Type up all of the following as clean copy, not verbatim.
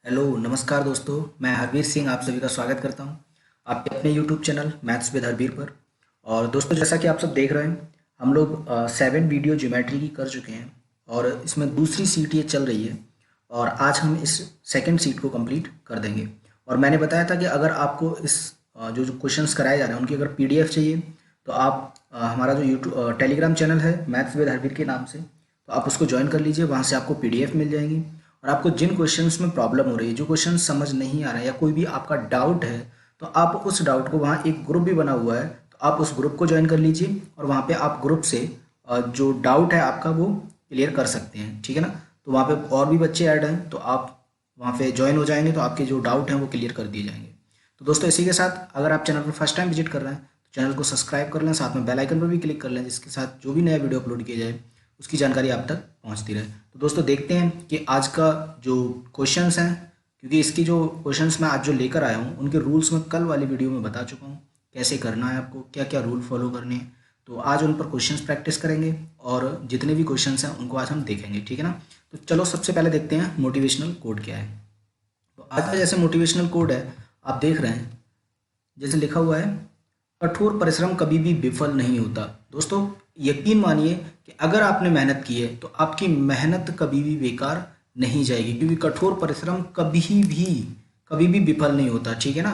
Hello नमस्कार दोस्तों। मैं हरवीर सिंह आप सभी का स्वागत करता हूं आपके अपने YouTube channel maths with Harvir पर। और दोस्तों जैसा कि आप सब देख रहे हैं हम लोग 7 वीडियो ज्योमेट्री की कर चुके हैं और इसमें दूसरी सीट ये चल रही है और आज हम इस सेकंड सीट को कंप्लीट कर देंगे। और मैंने बताया था कि अगर आपको इस जो जो क्वेश्चंस कराए जा रहे हैं उनकी अगर पीडीएफ चाहिए तो आप हमारा जो यूट्यूब टेलीग्राम चैनल है मैथ्स विद हरवीर के नाम से, तो आप उसको ज्वाइन कर लीजिए। वहाँ से आपको पीडीएफ मिल जाएंगी और आपको जिन क्वेश्चंस में प्रॉब्लम हो रही है, जो क्वेश्चन समझ नहीं आ रहा है या कोई भी आपका डाउट है, तो आप उस डाउट को, वहाँ एक ग्रुप भी बना हुआ है, तो आप उस ग्रुप को ज्वाइन कर लीजिए और वहाँ पे आप ग्रुप से जो डाउट है आपका वो क्लियर कर सकते हैं। ठीक है ना। तो वहाँ पे और भी बच्चे ऐड हैं, तो आप वहाँ पे ज्वाइन हो जाएंगे तो आपके जो डाउट हैं वो क्लियर कर दिए जाएंगे। तो दोस्तों इसी के साथ अगर आप चैनल पर फर्स्ट टाइम विजिट कर रहे हैं तो चैनल को सब्सक्राइब कर लें, साथ में बेल आइकन पर भी क्लिक कर लें, जिसके साथ जो भी नया वीडियो अपलोड किया जाए उसकी जानकारी आप तक पहुंचती रहे। तो दोस्तों देखते हैं कि आज का जो क्वेश्चंस हैं, क्योंकि इसकी जो क्वेश्चंस मैं आज जो लेकर आया हूं उनके रूल्स मैं कल वाली वीडियो में बता चुका हूं, कैसे करना है आपको, क्या क्या रूल फॉलो करने हैं। तो आज उन पर क्वेश्चंस प्रैक्टिस करेंगे और जितने भी क्वेश्चंस हैं उनको आज हम देखेंगे। ठीक है ना। तो चलो सबसे पहले देखते हैं मोटिवेशनल कोड क्या है। तो आज का जैसे मोटिवेशनल कोड है आप देख रहे हैं, जैसे लिखा हुआ है, कठोर परिश्रम कभी भी विफल नहीं होता। दोस्तों यकीन मानिए कि अगर आपने मेहनत की है तो आपकी मेहनत कभी भी बेकार नहीं जाएगी, क्योंकि कठोर परिश्रम कभी भी विफल नहीं होता। ठीक है ना।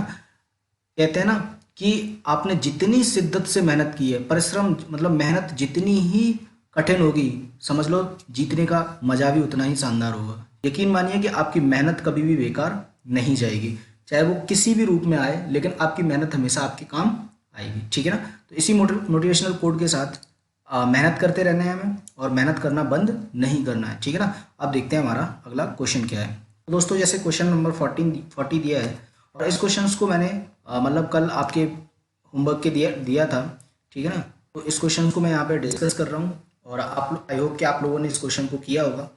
कहते हैं ना कि आपने जितनी शिद्दत से मेहनत की है, परिश्रम मतलब मेहनत जितनी ही कठिन होगी, समझ लो जीतने का मजा भी उतना ही शानदार होगा। यकीन मानिए कि आपकी मेहनत कभी भी बेकार नहीं जाएगी, चाहे वो किसी भी रूप में आए, लेकिन आपकी मेहनत हमेशा आपके काम आएगी। ठीक है ना। तो इसी मोटिवेशनल कोड के साथ मेहनत करते रहना है हमें और मेहनत करना बंद नहीं करना है। ठीक है ना। अब देखते हैं हमारा अगला क्वेश्चन क्या है। तो दोस्तों जैसे क्वेश्चन नंबर 40 दिया है और इस क्वेश्चन को मैंने मतलब कल आपके होमवर्क के दिया था। ठीक है ना। तो इस क्वेश्चन को मैं यहाँ पे डिस्कस कर रहा हूँ और आप आई होप कि आप लोगों ने इस क्वेश्चन को किया होगा।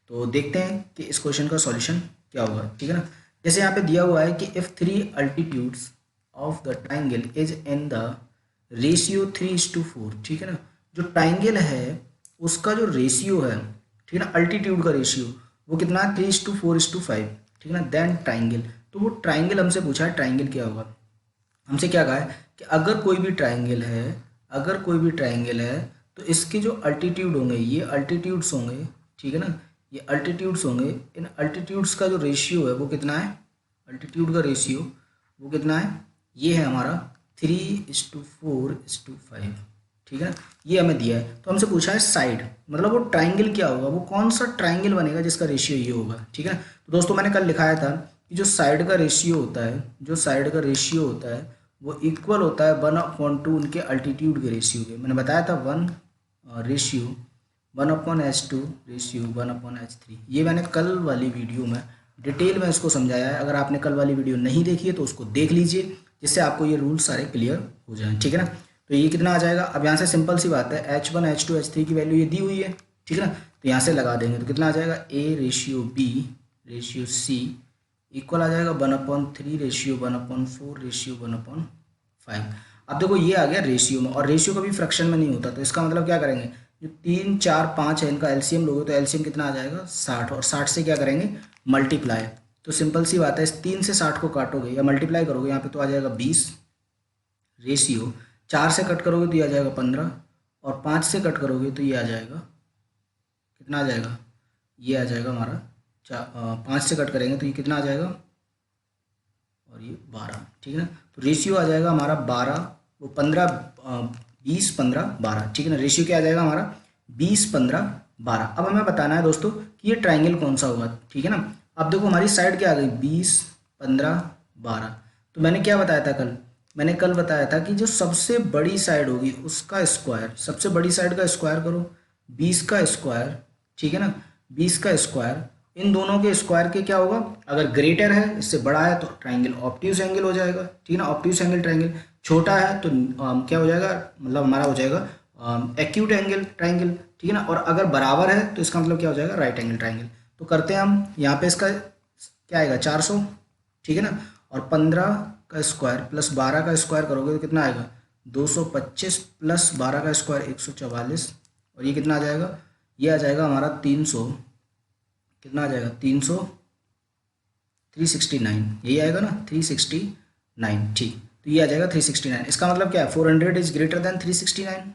तो देखते हैं कि इस क्वेश्चन का सॉल्यूशन क्या होगा। ठीक है ना। जैसे यहाँ पे दिया हुआ है कि if 3 altitudes of the triangle is in the ratio 3:4। ठीक है ना। जो ट्राइंगल है उसका जो रेशियो है, ठीक है ना, अल्टीट्यूड का रेशियो वो कितना है, 3:4:5। ठीक है ना। देन ट्राइंगल, तो वो ट्राइंगल हमसे पूछा है, ट्राइंगल क्या होगा। हमसे क्या कहा है कि अगर कोई भी ट्राइंगल है, अगर कोई भी ट्राइंगल है तो इसके जो अल्टीट्यूड होंगे, ये अल्टीट्यूड्स होंगे। ठीक है ना। ये अल्टीट्यूड्स होंगे, इन अल्टीट्यूड्स का जो रेशियो है वो कितना है, अल्टीट्यूड का रेशियो वो कितना है, ये है हमारा 3:4:5। ठीक है। ये हमें दिया है, तो हमसे पूछा है साइड, मतलब वो ट्राइंगल क्या होगा, वो कौन सा ट्राइंगल बनेगा जिसका रेशियो ये होगा। ठीक है। तो दोस्तों मैंने कल लिखाया था कि जो साइड का रेशियो होता है, जो साइड का रेशियो होता है वो इक्वल होता है 1/2 उनके अल्टीट्यूड के रेशियो के। मैंने बताया था 1/H2 रेशियो 1/H3। ये मैंने कल वाली वीडियो में डिटेल में इसको समझाया है। अगर आपने कल वाली वीडियो नहीं देखी है तो उसको देख लीजिए, जिससे आपको ये रूल सारे क्लियर हो जाएं। ठीक है ना। तो ये कितना आ जाएगा, अब यहाँ से सिंपल सी बात है, H1 H2 H3 की वैल्यू ये दी हुई है। ठीक है ना। तो यहाँ से लगा देंगे तो कितना आ जाएगा, A/B/C इक्वल आ जाएगा 1/3/1/4/1/5। अब देखो ये आ गया रेशियो में, और रेशियो कभी फ्रैक्शन में नहीं होता, तो इसका मतलब क्या करेंगे, जो 3 4 5 है इनका एलसीएम लोगे तो एलसीएम कितना आ जाएगा 60, और 60 से क्या करेंगे मल्टीप्लाई। तो सिंपल सी बात है, इस 3 से 60 को काटोगे या मल्टीप्लाई करोगे यहाँ पे तो आ जाएगा 20 रेशियो, 4 से कट करोगे तो ये आ जाएगा 15, और 5 से कट करोगे तो ये आ जाएगा कितना आ जाएगा, ये आ जाएगा हमारा 5 से कट करेंगे तो ये कितना आ जाएगा, और ये 12। ठीक है ना। तो रेशियो आ जाएगा हमारा 12, वो 15 20 15 12। ठीक है ना। रेशियो क्या आ जाएगा हमारा 20 15 12। अब हमें बताना है दोस्तों कि ये ट्राइंगल कौन सा होगा। ठीक है ना। अब देखो हमारी साइड क्या आ गई 20 15 12। तो मैंने क्या बताया था कल, मैंने कल बताया था कि जो सबसे बड़ी साइड होगी उसका स्क्वायर, सबसे बड़ी साइड का स्क्वायर करो, 20 का स्क्वायर। ठीक है ना। 20 का स्क्वायर, इन दोनों के स्क्वायर के क्या होगा, अगर ग्रेटर है इससे बड़ा है तो ट्राइंगल ऑब्ट्यूज एंगल हो जाएगा। ठीक है ना। ऑब्ट्यूज एंगल ट्राइंगल, छोटा है तो क्या हो जाएगा, मतलब हमारा हो जाएगा एक्यूट एंगल ट्राइंगल। ठीक है ना। और अगर बराबर है तो इसका मतलब क्या हो जाएगा, राइट एंगल ट्राइंगल। तो करते हैं हम, यहाँ पे इसका क्या आएगा 400। ठीक है ना। और 15 का स्क्वायर प्लस 12 का स्क्वायर करोगे तो कितना आएगा 225 प्लस 12 का स्क्वायर 144, और ये कितना आ जाएगा, ये आ जाएगा हमारा 300, कितना आ जाएगा 369 यही आएगा ना, 369, ठीक। तो ये आ जाएगा 369। इसका मतलब क्या है, 400 इज ग्रेटर देन 369,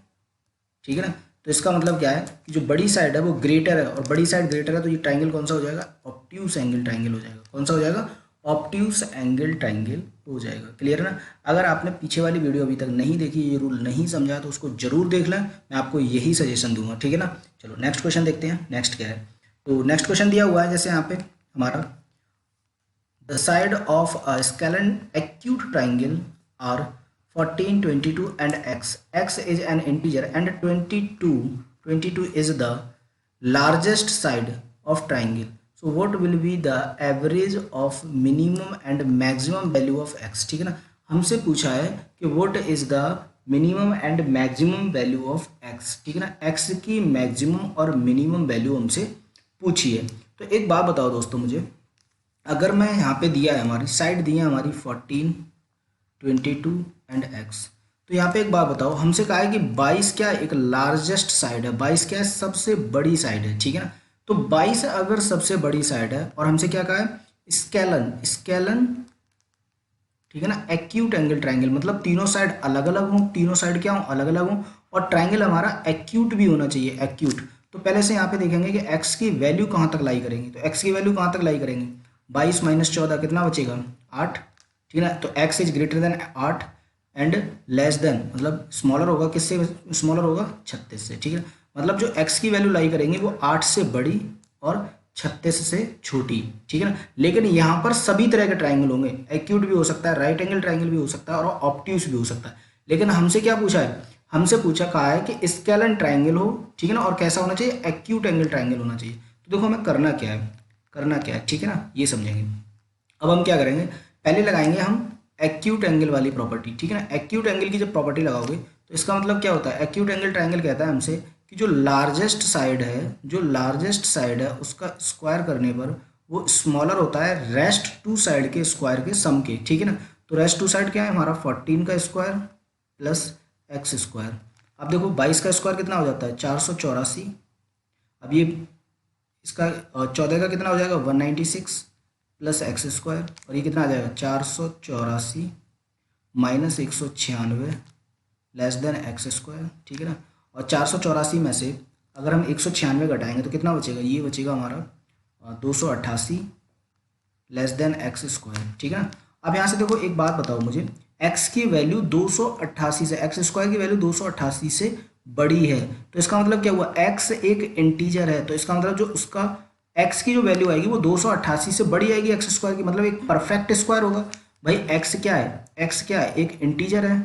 ठीक है ना। तो इसका मतलब क्या है कि जो बड़ी साइड है वो ग्रेटर है, और बड़ी साइड ग्रेटर है तो ये ट्राइंगल कौन सा हो जाएगा, ऑब्ट्यूस एंगल ट्राइंगल हो जाएगा। कौन सा हो जाएगा, ऑब्ट्यूस एंगल ट्राइंगल हो जाएगा। क्लियर है ना। अगर आपने पीछे वाली वीडियो अभी तक नहीं देखी, ये रूल नहीं समझा, तो उसको जरूर देख लें, मैं आपको यही सजेशन दूंगा, ठीक है ना। चलो नेक्स्ट क्वेश्चन देखते हैं, नेक्स्ट क्या है। तो नेक्स्ट क्वेश्चन दिया हुआ है जैसे यहाँ पे हमारा, the side of a scalene acute triangle are 14, 22 and x. X is an integer and 22 is the largest side of triangle. So what will be the average of minimum and maximum value of x? ठीक है ना। हमसे पूछा है कि what is the minimum and maximum value of x, ठीक है ना। x की maximum और minimum value हमसे पूछी है। तो एक बात बताओ दोस्तों मुझे, अगर मैं यहाँ पे दिया है, हमारी साइड दी है हमारी 14, 22 एंड x, तो यहाँ पे एक बात बताओ, हमसे कहा है कि 22 क्या है, एक लार्जेस्ट साइड है, 22 क्या है, सबसे बड़ी साइड है, ठीक है ना। तो 22 अगर सबसे बड़ी साइड है, और हमसे क्या कहा है, स्केलन, स्केलन, ठीक है ना, एक्यूट एंगल ट्राइंगल, मतलब तीनों साइड अलग अलग हों, तीनों साइड क्या हो, अलग अलग हों, और ट्राइंगल हमारा एक्यूट भी होना चाहिए, एक्यूट। तो पहले से यहाँ पे देखेंगे कि x की वैल्यू कहाँ तक लाई करेंगे, तो x की वैल्यू कहाँ तक लाई करेंगे, 22 माइनस 14 कितना बचेगा, 8, ठीक है ना। तो x is greater then 8 and less than, मतलब स्मॉलर होगा, किससे स्मॉलर होगा, 36 से, ठीक है। मतलब जो x की वैल्यू लाई करेंगे वो 8 से बड़ी और 36 से छोटी, ठीक है ना। लेकिन यहाँ पर सभी तरह के ट्राइंगल होंगे, एक्यूट भी हो सकता है, राइट एंगल ट्राइंगल भी हो सकता है, और ऑब्ट्यूस भी हो सकता है। लेकिन हमसे क्या पूछा है, हमसे पूछा कहा है कि स्केलन ट्राइंगल हो, ठीक है ना, और कैसा होना चाहिए, एक्यूट एंगल ट्राइंगल होना चाहिए। तो देखो हमें करना क्या है, करना क्या है, ठीक है ना, ये समझेंगे। अब हम क्या करेंगे, पहले लगाएंगे हम एक्यूट एंगल वाली प्रॉपर्टी, ठीक है ना। एक्यूट एंगल की जब प्रॉपर्टी लगाओगे तो इसका मतलब क्या होता है, एक्यूट एंगल ट्राइंगल कहता है हमसे कि जो लार्जेस्ट साइड है, जो लार्जेस्ट साइड है उसका स्क्वायर करने पर वो स्मॉलर होता है रेस्ट टू साइड के स्क्वायर के सम के, ठीक है ना। तो रेस्ट टू साइड क्या है हमारा, 14 का स्क्वायर प्लस एक्स स्क्वायर। अब देखो 22 का स्क्वायर कितना हो जाता है, 484। अब ये इसका 14 का कितना हो जाएगा, 196 प्लस एक्स स्क्वायर, और ये कितना आ जाएगा, 484 minus 196 less than x square, ठीक है ना। और 484 में से अगर हम 196 घटाएंगे तो कितना बचेगा, ये बचेगा हमारा 288 लेस देन एक्स स्क्वायर, ठीक है ना। अब यहाँ से देखो एक बात बताओ मुझे, x की वैल्यू 288 से, एक्स स्क्वायर की वैल्यू 288 से बड़ी है, तो इसका मतलब क्या हुआ, x एक इंटीजर है, तो इसका मतलब जो उसका x की जो वैल्यू आएगी वो 288 से बड़ी आएगी एक्स स्क्वायर की, मतलब एक परफेक्ट स्क्वायर होगा। भाई x क्या है, x क्या है, एक इंटीजर है,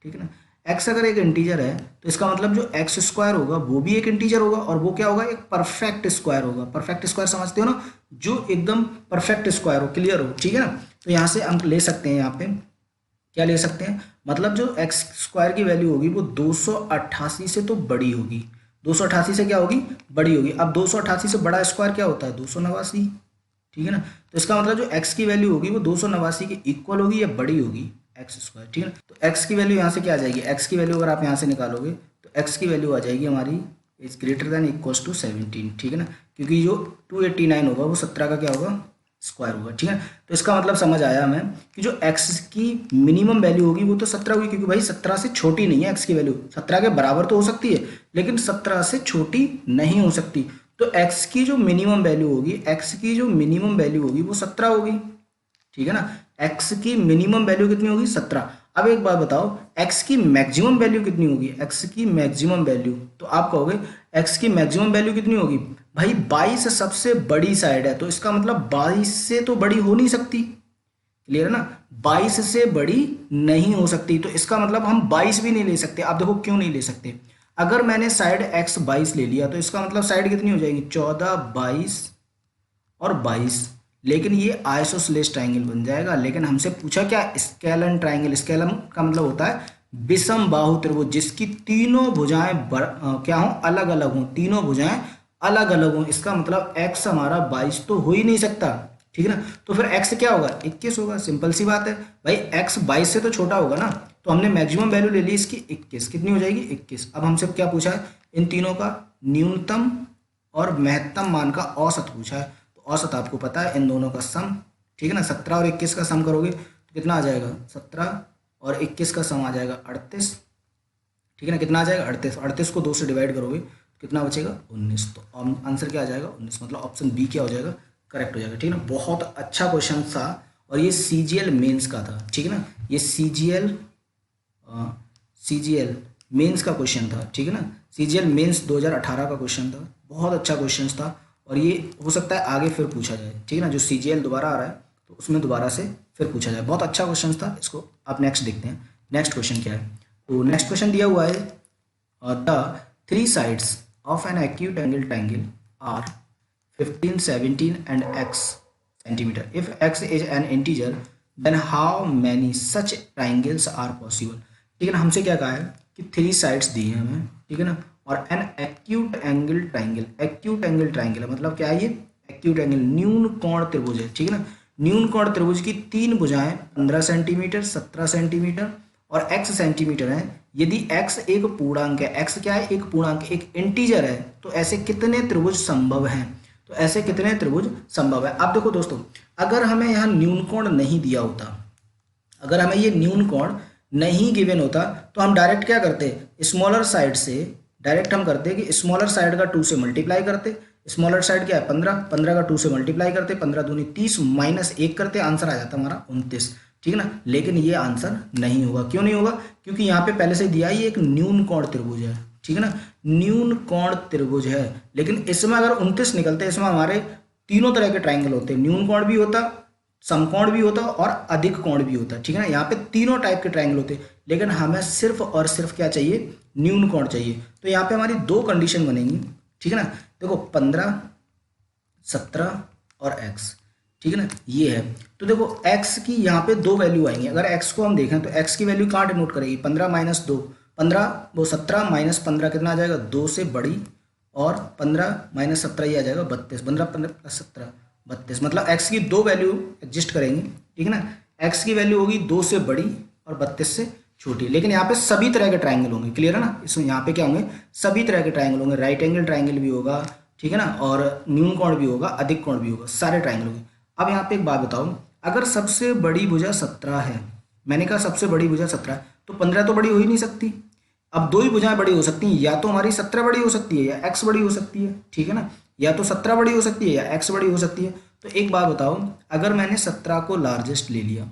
ठीक है ना। x अगर एक इंटीजर है तो इसका मतलब जो एक्स स्क्वायर होगा वो भी एक इंटीजर होगा, और वो क्या होगा, एक परफेक्ट स्क्वायर होगा। परफेक्ट स्क्वायर समझते हो ना, जो एकदम परफेक्ट स्क्वायर हो, क्लियर हो, ठीक है ना। तो यहाँ से हम ले सकते हैं, यहाँ पे क्या ले सकते हैं, मतलब जो एक्स स्क्वायर की वैल्यू होगी वो 288 से तो बड़ी होगी, 288 से क्या होगी, बड़ी होगी। अब 288 से बड़ा स्क्वायर क्या होता है, 289, ठीक है ना। तो इसका मतलब जो x की वैल्यू होगी वो 289 के इक्वल होगी या बड़ी होगी, एक्स स्क्वायर, ठीक है। तो x की वैल्यू यहाँ से क्या आ जाएगी, x की वैल्यू अगर आप यहाँ से निकालोगे तो x की वैल्यू आ जाएगी हमारी is greater than equals to 17, ठीक है ना, क्योंकि जो 289 होगा वो 17 का क्या होगा, स्क्वायर होगा, ठीक है। तो इसका मतलब समझ आया हमें कि जो x की मिनिमम वैल्यू होगी वो तो 17 होगी, क्योंकि भाई 17 से छोटी नहीं है x की वैल्यू, 17 के बराबर तो हो सकती है लेकिन 17 से छोटी नहीं हो सकती। तो x की जो मिनिमम वैल्यू होगी, x की जो मिनिमम वैल्यू होगी वो 17 होगी, ठीक है ना। x की मिनिमम वैल्यू कितनी होगी, 17। अब एक बात बताओ, x की मैक्सिमम वैल्यू कितनी होगी, x की मैक्सिमम वैल्यू, तो आप कहोगे x की मैक्सिमम वैल्यू कितनी होगी, भाई 22 सबसे बड़ी साइड है, तो इसका मतलब 22 से तो बड़ी हो नहीं सकती, क्लियर है ना, 22 से बड़ी नहीं हो सकती। तो इसका मतलब हम 22 भी नहीं ले सकते। आप देखो क्यों नहीं ले सकते, अगर मैंने साइड x 22 ले लिया तो इसका मतलब साइड कितनी हो जाएगी, 14, 22 और 22, लेकिन ये आइसोसेलेस ट्राइंगल बन जाएगा। लेकिन हमसे पूछा क्या, स्केलन ट्राइंगल, स्केलन का मतलब होता है विषम बाहु त्रिभुज, जिसकी तीनों भुजाएं क्या हो, अलग अलग हो, तीनों भुजाएं अलग अलग हो। इसका मतलब x हमारा 22 तो हो ही नहीं सकता, ठीक है ना। तो फिर x क्या होगा, 21 होगा, सिंपल सी बात है भाई, x 22 से तो छोटा होगा ना। तो हमने मैक्सिमम वैल्यू ले ली इसकी 21, कितनी हो जाएगी, 21। अब हमसे क्या पूछा है, इन तीनों का न्यूनतम और महत्तम मान का औसत पूछा है। तो औसत आपको पता है इन दोनों का सम ठीक है ना। 17 और 21 का सम करोगे तो कितना आ जाएगा, 17 और 21 का सम आ जाएगा 38, ठीक है ना। कितना आ जाएगा 38, 38 को 2 से डिवाइड करोगे तो कितना बचेगा 19। तो आंसर क्या आ जाएगा 19, मतलब ऑप्शन बी क्या हो जाएगा, करेक्ट हो जाएगा, ठीक है ना। बहुत अच्छा क्वेश्चन था और ये CGL मेंस का था, ठीक है ना। ये CGL मेंस का क्वेश्चन था, ठीक है ना। CGL मेंस 2018 का क्वेश्चन था, बहुत अच्छा क्वेश्चन था और ये हो सकता है आगे फिर पूछा जाए, ठीक है ना। जो CGL दोबारा आ रहा है तो उसमें दोबारा से फिर पूछा जाए, बहुत अच्छा क्वेश्चन था। इसको आप नेक्स्ट देखते हैं, नेक्स्ट क्वेश्चन क्या है। तो नेक्स्ट क्वेश्चन दिया हुआ है, the three sides of an acute angle triangle are 15, 17 and x centimeter. If x is an integer, then how many such triangles are possible? ठीक है ना। हमसे क्या कहा है कि 3 साइड्स दी है हमें, ठीक है ना, और N acute angle triangle, acute angle triangle मतलब क्या है, ये एक्यूट एंगल न्यून कोण त्रिभुज है, ठीक है ना। न्यून कोण त्रिभुज की 3 भुजाएं 15 सेंटीमीटर, 17 सेंटीमीटर और x सेंटीमीटर है। यदि x एक पूर्णांक है, x क्या है, एक पूर्णांक, एक इंटीजर है, तो ऐसे कितने त्रिभुज संभव हैं, तो ऐसे कितने त्रिभुज संभव है। अब देखो दोस्तों, अगर हमें यहाँ न्यून कोण नहीं दिया होता, अगर हमें ये न्यून कोण नहीं गिवन होता तो हम डायरेक्ट क्या करते, स्मॉलर साइड से डायरेक्ट हम करते कि स्मॉलर साइड का 2 से मल्टीप्लाई करते। स्मॉलर साइड क्या है 15, 15 का 2 से मल्टीप्लाई करते, 15 दूनी 30 माइनस 1 करते, आंसर आ जाता हमारा 29, ठीक है ना। लेकिन ये आंसर नहीं होगा, क्यों नहीं होगा, क्योंकि यहाँ पे पहले से दिया ही एक न्यून कोण त्रिभुज है, ठीक है ना, न्यून कोण त्रिभुज है। लेकिन इसमें अगर 29 निकलते, इसमें हमारे तीनों तरह के ट्राइंगल होते हैं, न्यून कोण भी होता, समकोण भी होता और अधिक कोण भी होता, ठीक है ना। यहाँ पे तीनों टाइप के ट्राइंगल होते, लेकिन हमें सिर्फ और सिर्फ क्या चाहिए, न्यून कोण चाहिए। तो यहाँ पे हमारी 2 कंडीशन बनेंगी, ठीक है ना। देखो 15, 17 और x, ठीक है ना, ये है। तो देखो x की यहाँ पे 2 वैल्यू आएंगी। अगर x को हम देखें तो x की वैल्यू कहाँ डिनोट करेगी, 15 माइनस 2, 15 वो 17 माइनस 15 कितना आ जाएगा, 2 से बड़ी, और 15 माइनस 17 ये आ जाएगा 32, 15 15 प्लस 17 32, मतलब x की 2 वैल्यू एग्जिस्ट करेंगी, ठीक है ना। x की वैल्यू होगी 2 से बड़ी और 32 से छोटी। लेकिन यहाँ पे सभी तरह के ट्राइंगल होंगे, क्लियर है ना। इसमें यहाँ पे क्या होंगे, सभी तरह के ट्राइंगल होंगे, राइट एंगल ट्राइंगल भी होगा, ठीक है ना, और न्यून कोण भी होगा, अधिक कोण भी होगा, सारे ट्राइंगल होंगे। अब यहाँ पे एक बात बताओ, अगर सबसे बड़ी भुजा 17 है, मैंने कहा सबसे बड़ी भुजा 17 है, तो 15 तो बड़ी हो ही नहीं सकती। अब 2 ही भुजाएं बड़ी हो सकती हैं, या तो हमारी 17 बड़ी हो सकती है या x बड़ी हो सकती है, ठीक है ना, या तो 17 बड़ी हो सकती है या x बड़ी हो सकती है। तो एक बात बताओ, अगर मैंने 17 को लार्जेस्ट ले लिया,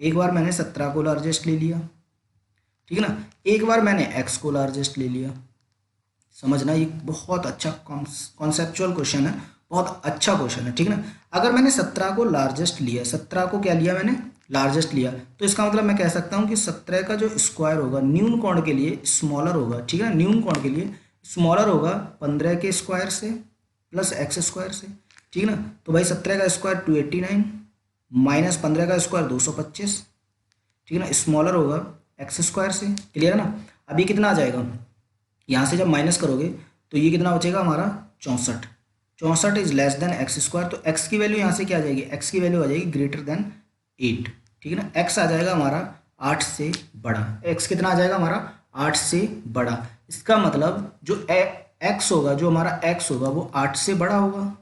एक बार मैंने 17 को लार्जेस्ट ले लिया, ठीक है ना, एक बार मैंने x को लार्जेस्ट ले लिया, समझना ये बहुत अच्छा कॉन्सेप्चुअल क्वेश्चन है, बहुत अच्छा क्वेश्चन है, ठीक है ना। अगर मैंने 17 को लार्जेस्ट लिया, 17 को क्या लिया मैंने, लार्जेस्ट लिया, तो इसका मतलब मैं कह सकता हूँ कि 17 का जो स्क्वायर होगा न्यून कोण के लिए स्मॉलर होगा, ठीक है ना, न्यून कोण के लिए स्मॉलर होगा 15 के स्क्वायर से प्लस x स्क्वायर से, ठीक है ना। तो भाई 17 का स्क्वायर 289 माइनस 15 का स्क्वायर 225, ठीक है ना, स्मॉलर होगा x स्क्वायर से, क्लियर है ना। अभी कितना आ जाएगा, यहाँ से जब माइनस करोगे तो ये कितना बचेगा हमारा 64, 64 is less then x square. तो x की वैल्यू यहाँ से क्या आ जाएगी, x की वैल्यू आ जाएगी ग्रेटर देन 8, ठीक है ना। x आ जाएगा हमारा 8 से बड़ा, x कितना आ जाएगा हमारा 8 से बड़ा। इसका मतलब जो x होगा, जो हमारा x होगा वो 8 से बड़ा होगा,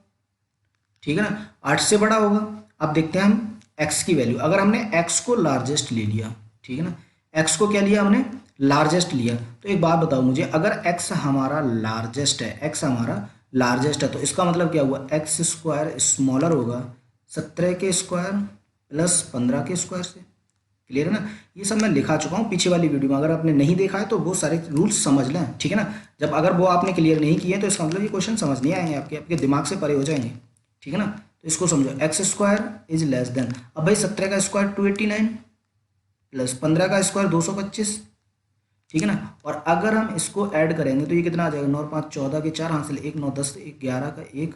ठीक है ना, 8 से बड़ा होगा। अब देखते हैं हम x की वैल्यू, अगर हमने x को लार्जेस्ट ले लिया, ठीक है ना, x को क्या लिया हमने, लार्जेस्ट लिया, तो एक बात बताओ मुझे, अगर x हमारा लार्जेस्ट है, x हमारा लार्जेस्ट है, तो इसका मतलब क्या हुआ, x स्क्वायर स्मॉलर होगा 17 के स्क्वायर प्लस 15 के स्क्वायर से, क्लियर है ना। ये सब मैं लिखा चुका हूँ पीछे वाली वीडियो में, अगर आपने नहीं देखा है तो वो सारे रूल्स समझ लें, ठीक है ना। जब अगर वो आपने क्लियर नहीं किए तो इसका मतलब ये क्वेश्चन समझ नहीं आएंगे, आपके दिमाग से परे हो जाएंगे, ठीक है ना। तो इसको समझो, x square is less then, अब भाई 17 का स्क्वायर 289 प्लस 15 का स्क्वायर 225, ठीक है ना। और अगर हम इसको ऐड करेंगे तो ये कितना आ जाएगा, 9 और 5 14 के 4 हासिल 1, 9 10 1 11 का 1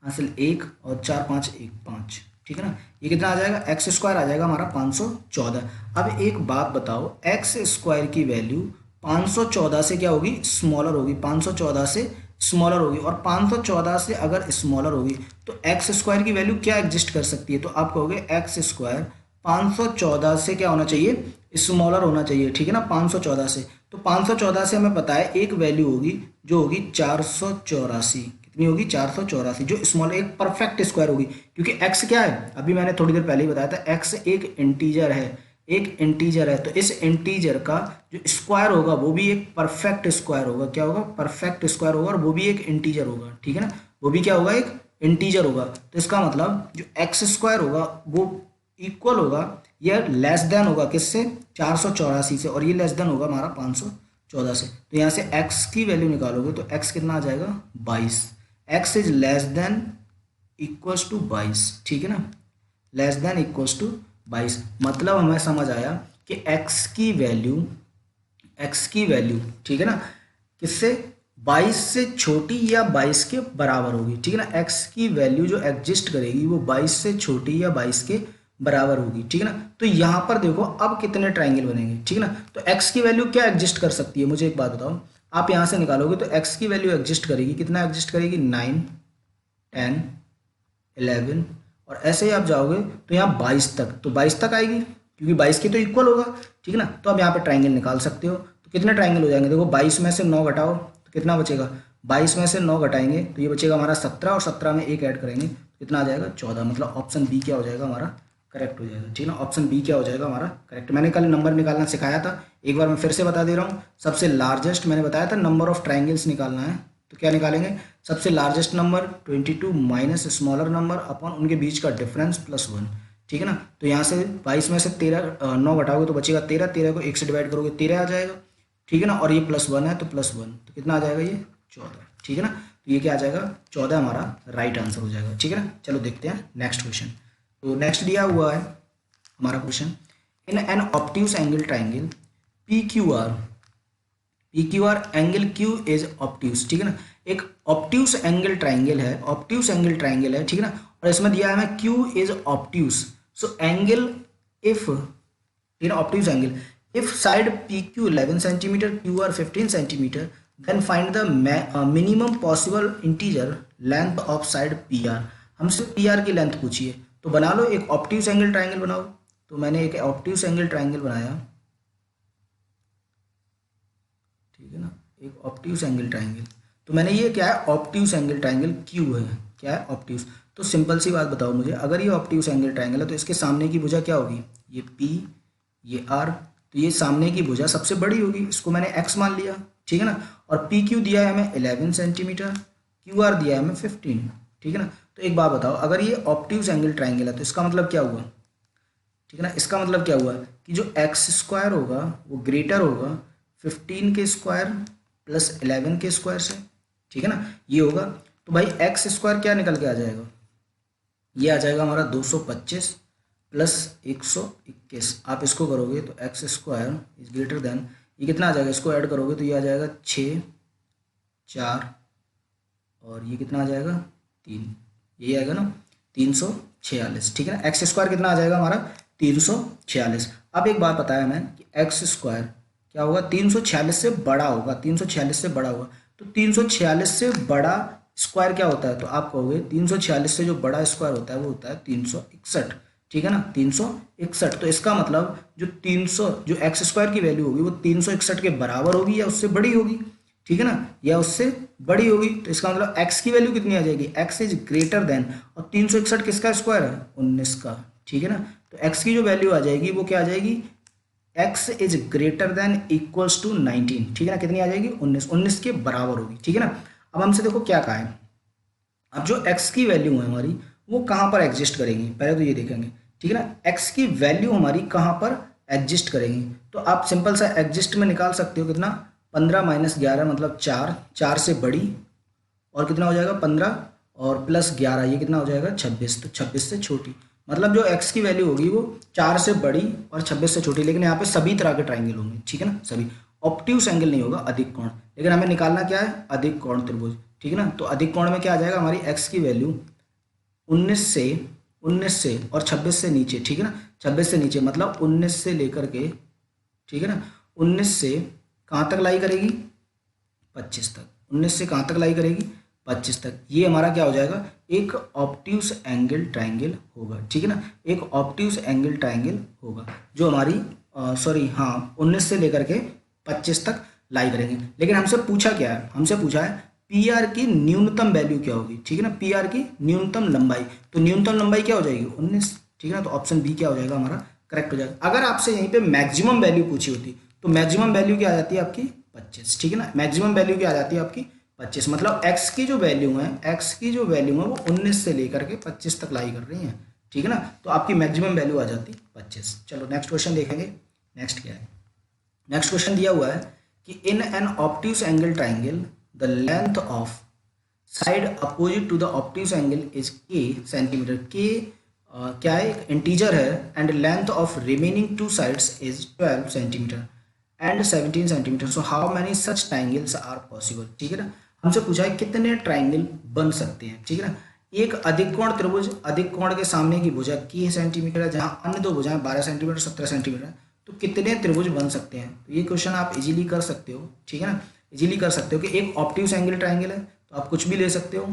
हासिल 1 और 4 5 1 5, ठीक है ना। ये कितना आ जाएगा, एक्स स्क्वायर आ जाएगा हमारा 514। अब एक बात बताओ, एक्स स्क्वायर की वैल्यू 514 से क्या होगी, स्मॉलर होगी, 514 से स्मॉलर होगी, और 514 से अगर स्मॉलर होगी तो एक्स स्क्वायर की वैल्यू क्या एग्जिस्ट कर सकती है, तो आप कहोगे एक्स स्क्वायर 514 से क्या होना चाहिए, स्मॉलर होना चाहिए, ठीक है ना, 514 से। तो 514 से हमें पता है एक वैल्यू होगी जो होगी 484, कितनी होगी 484, जो स्मॉल एक परफेक्ट स्क्वायर होगी, क्योंकि x क्या है, अभी मैंने थोड़ी देर पहले ही बताया था, x एक इंटीजर है, एक इंटीजर है, तो इस इंटीजर का जो स्क्वायर होगा वो भी एक परफेक्ट स्क्वायर होगा। क्या होगा, परफेक्ट स्क्वायर होगा, और वो भी एक इंटीजर होगा, ठीक है ना, वो भी क्या होगा, एक इंटीजर होगा। तो इसका मतलब जो एक्स स्क्वायर होगा वो इक्वल होगा या लेस देन होगा किससे, 484 से, और ये लेस देन होगा हमारा 514 से। तो यहाँ से x की वैल्यू निकालोगे तो x कितना आ जाएगा, 22। x is less than equals to 22, ठीक है ना, लेस देन इक्वल्स टू 22। मतलब हमें समझ आया कि x की वैल्यू, ठीक है ना, किससे, 22 से छोटी या 22 के बराबर होगी, ठीक है ना। x की वैल्यू जो एग्जिस्ट करेगी वो 22 से छोटी या 22 के बराबर होगी, ठीक है ना। तो यहाँ पर देखो अब कितने ट्राइंगल बनेंगे, ठीक है ना। तो x की वैल्यू क्या एग्जिस्ट कर सकती है, मुझे एक बात बताओ, आप यहाँ से निकालोगे तो x की वैल्यू एग्जिस्ट करेगी, कितना एग्जिस्ट करेगी, 9, 10, 11, और ऐसे ही आप जाओगे तो यहाँ 22 तक, तो 22 तक आएगी, क्योंकि 22 की तो इक्वल होगा, ठीक है ना। तो अब यहाँ पे ट्राइंगल निकाल सकते हो, तो कितने ट्राइंगल हो जाएंगे, देखो 22 में से 9 घटाओ तो कितना बचेगा, 22 में से 9 घटाएंगे तो ये बचेगा हमारा 17, और 17 में एक ऐड करेंगे तो कितना आ जाएगा, 14। मतलब ऑप्शन बी क्या हो जाएगा हमारा, करेक्ट हो जाएगा, ठीक है ना। ऑप्शन बी क्या हो जाएगा हमारा करेक्ट। मैंने कल नंबर निकालना सिखाया था, एक बार मैं फिर से बता दे रहा हूँ। सबसे लार्जेस्ट मैंने बताया था नंबर ऑफ ट्राइंगल्स निकालना है, तो क्या निकालेंगे, सबसे largest number 22 minus smaller number upon उनके बीच का डिफरेंस प्लस 1, ठीक है ना। तो यहाँ से 22 में से 9 घटाओगे तो बचेगा 13, 13 को 1 से डिवाइड करोगे 13 आ जाएगा, ठीक है ना, और ये प्लस 1 है तो प्लस 1, तो कितना आ जाएगा, ये 14, ठीक है ना। तो ये क्या आ जाएगा, 14 हमारा राइट आंसर हो जाएगा, ठीक है ना। चलो देखते हैं नेक्स्ट क्वेश्चन। तो नेक्स्ट दिया हुआ है हमारा question, in an obtuse angle triangle PQR angle Q is obtuse, ठीक है ना। एक ऑब्ट्यूज एंगल ट्राइंगल है, ठीक है ना, और इसमें दिया है हमें Q is obtuse. So angle if in obtuse angle if side PQ 11 centimetre, QR 15 centimetre, then find the minimum possible integer length of side PR। हमसे PR की लेंथ पूछिए, तो बना लो एक ऑब्ट्यूज एंगल ट्राइंगल बनाओ। तो मैंने एक ऑब्ट्यूज एंगल ट्राइंगल बनाया, ठीक है ना, एक ऑब्ट्यूज एंगल ट्राइंगल। तो मैंने ये क्या है, ऑब्ट्यूज एंगल ट्राइंगल Q है, क्या है, ऑब्ट्यूज। तो सिंपल सी बात बताओ मुझे, अगर ये ऑब्ट्यूज एंगल ट्राइंगल है तो इसके सामने की भुजा क्या होगी, ये P, ये R, तो ये सामने की भुजा सबसे बड़ी होगी, इसको मैंने x मान लिया, ठीक है ना। और PQ दिया है हमें 11 सेंटीमीटर, QR दिया है हमें 15, ठीक है ना। तो एक बात बताओ, अगर ये ऑब्ट्यूज एंगल ट्राइंगल है तो इसका मतलब क्या हुआ, ठीक है ना, इसका मतलब क्या हुआ कि जो एक्स स्क्वायर होगा वो ग्रेटर होगा 15 के स्क्वायर प्लस 11 के स्क्वायर से, ठीक है ना, ये होगा। तो भाई एक्स स्क्वायर क्या निकल के आ जाएगा, ये आ जाएगा हमारा 225 प्लस 121। आप इसको करोगे तो x square is greater then, ये कितना आ जाएगा, इसको ऐड करोगे तो ये आ जाएगा 6, 4, और ये कितना आ जाएगा 3, यही आएगा ना 346, ठीक है ना। एक्स स्क्वायर कितना आ जाएगा हमारा 346। अब एक बात बताया मैं कि एक्स स्क्वायर क्या होगा, 346 से बड़ा होगा, 346 से बड़ा होगा। तो 346 से बड़ा स्क्वायर क्या होता है, तो आप कहोगे 346 से जो बड़ा स्क्वायर होता है वो होता है 361, ठीक है ना, 361। तो इसका मतलब जो 300 जो एक्स स्क्वायर की वैल्यू होगी वो 361 के बराबर होगी या उससे बड़ी होगी, ठीक है ना, या उससे बड़ी होगी। तो इसका मतलब x की वैल्यू कितनी आ जाएगी, x इज ग्रेटर देन, और 361 किसका स्क्वायर है, 19 का, ठीक है ना। तो x की जो वैल्यू आ जाएगी वो क्या आ जाएगी, x is greater than equals to 19, ठीक है ना, कितनी आ जाएगी 19, 19 के बराबर होगी, ठीक है ना। अब हमसे देखो क्या कहा है, अब जो x की वैल्यू है हमारी वो कहाँ पर एग्जिस्ट करेंगी, पहले तो ये देखेंगे, ठीक है ना, x की वैल्यू हमारी कहाँ पर एग्जिस्ट करेंगी। तो आप सिंपल सा एग्जिस्ट में निकाल सकते हो, कितना 15 माइनस 11 मतलब 4, 4 से बड़ी, और कितना हो जाएगा 15 और प्लस 11, ये कितना हो जाएगा 26, तो 26 से छोटी। मतलब जो x की वैल्यू होगी वो 4 से बड़ी और 26 से छोटी, लेकिन यहाँ पे सभी तरह के ट्राइंगल होंगे, ठीक है ना, सभी। ऑब्ट्यूज एंगल नहीं होगा, अधिक कोण, लेकिन हमें निकालना क्या है, अधिक कोण त्रिभुज, ठीक है ना। तो अधिक कोण में क्या आ जाएगा, हमारी x की वैल्यू 19 से और 26 से नीचे, ठीक है ना, 26 से नीचे मतलब 19 से लेकर के, ठीक है ना, 19 से कहाँ तक लाई करेगी 25 तक, 19 से कहाँ तक लाई करेगी 25 तक। ये हमारा क्या हो जाएगा, एक ऑब्ट्यूज एंगल ट्राइंगल होगा, ठीक है ना, एक ऑब्ट्यूज एंगल ट्राइंगल होगा जो हमारी 19 से लेकर के 25 तक लाई करेंगे। लेकिन हमसे पूछा क्या है, हमसे पूछा है पी आर की न्यूनतम वैल्यू क्या होगी, ठीक है ना, पी आर की न्यूनतम लंबाई। तो न्यूनतम लंबाई क्या हो जाएगी 19, ठीक है ना, तो ऑप्शन बी क्या हो जाएगा हमारा करेक्ट हो जाएगा। अगर आपसे यहीं पे मैक्सिमम वैल्यू पूछी होती तो मैक्सिमम वैल्यू क्या आ जाती है आपकी 25, ठीक है ना, मैक्सिमम वैल्यू क्या आ जाती है आपकी 25, मतलब एक्स की जो वैल्यू है, एक्स की जो वैल्यू है वो 19 से लेकर के 25 तक लाई कर रही है, ठीक है ना, तो आपकी मैक्सिमम वैल्यू आ जाती 25। चलो नेक्स्ट क्वेश्चन देखेंगे। नेक्स्ट क्या है, नेक्स्ट क्वेश्चन दिया हुआ है कि in an obtuse angle triangle the length of side opposite to the obtuse angle is K centimetre. K क्या है, एक इंटीजर है, and length of remaining two sides is 12 centimetre and 17 centimetre. So how many such triangles are possible, ठीक है ना, हमसे पूछा है कितने ट्राइंगल बन सकते हैं, ठीक है ना। एक अधिकोण त्रिभुज, अधिकोण के सामने की भुजा के सेंटीमीटर है, जहां अन्य दो भुजाएं 12 सेंटीमीटर 17 सेंटीमीटर है, तो कितने त्रिभुज बन सकते हैं। तो ये क्वेश्चन आप इजीली कर सकते हो, ठीक है ना, इजीली कर सकते हो कि एक ऑब्ट्यूज एंगल ट्राइंगल है तो आप कुछ भी ले सकते हो,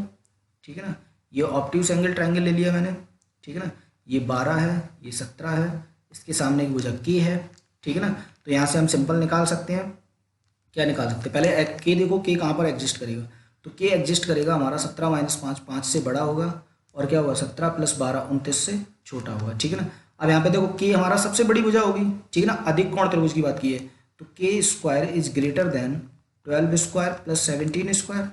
ठीक है ना, ये ऑब्ट्यूज एंगल ट्राइंगल ले लिया मैंने, ठीक है ना, ये 12 है, ये 17 है, इसके सामने की भुजा के है, ठीक है ना, तो यहाँ से हम सिंपल निकाल सकते हैं, क्या निकाल सकते हैं, पहले के देखो के कहाँ पर एग्जिस्ट करेगा, तो के एग्जिस्ट करेगा हमारा 17 माइनस 5, 5 से बड़ा होगा, और क्या होगा 17 प्लस 12 29 से छोटा होगा, ठीक है ना। अब यहाँ पे देखो के हमारा सबसे बड़ी भुजा होगी, ठीक है ना, अधिक कोण त्रिभुज की बात की है, तो के square is greater then 12 square plus 17 square,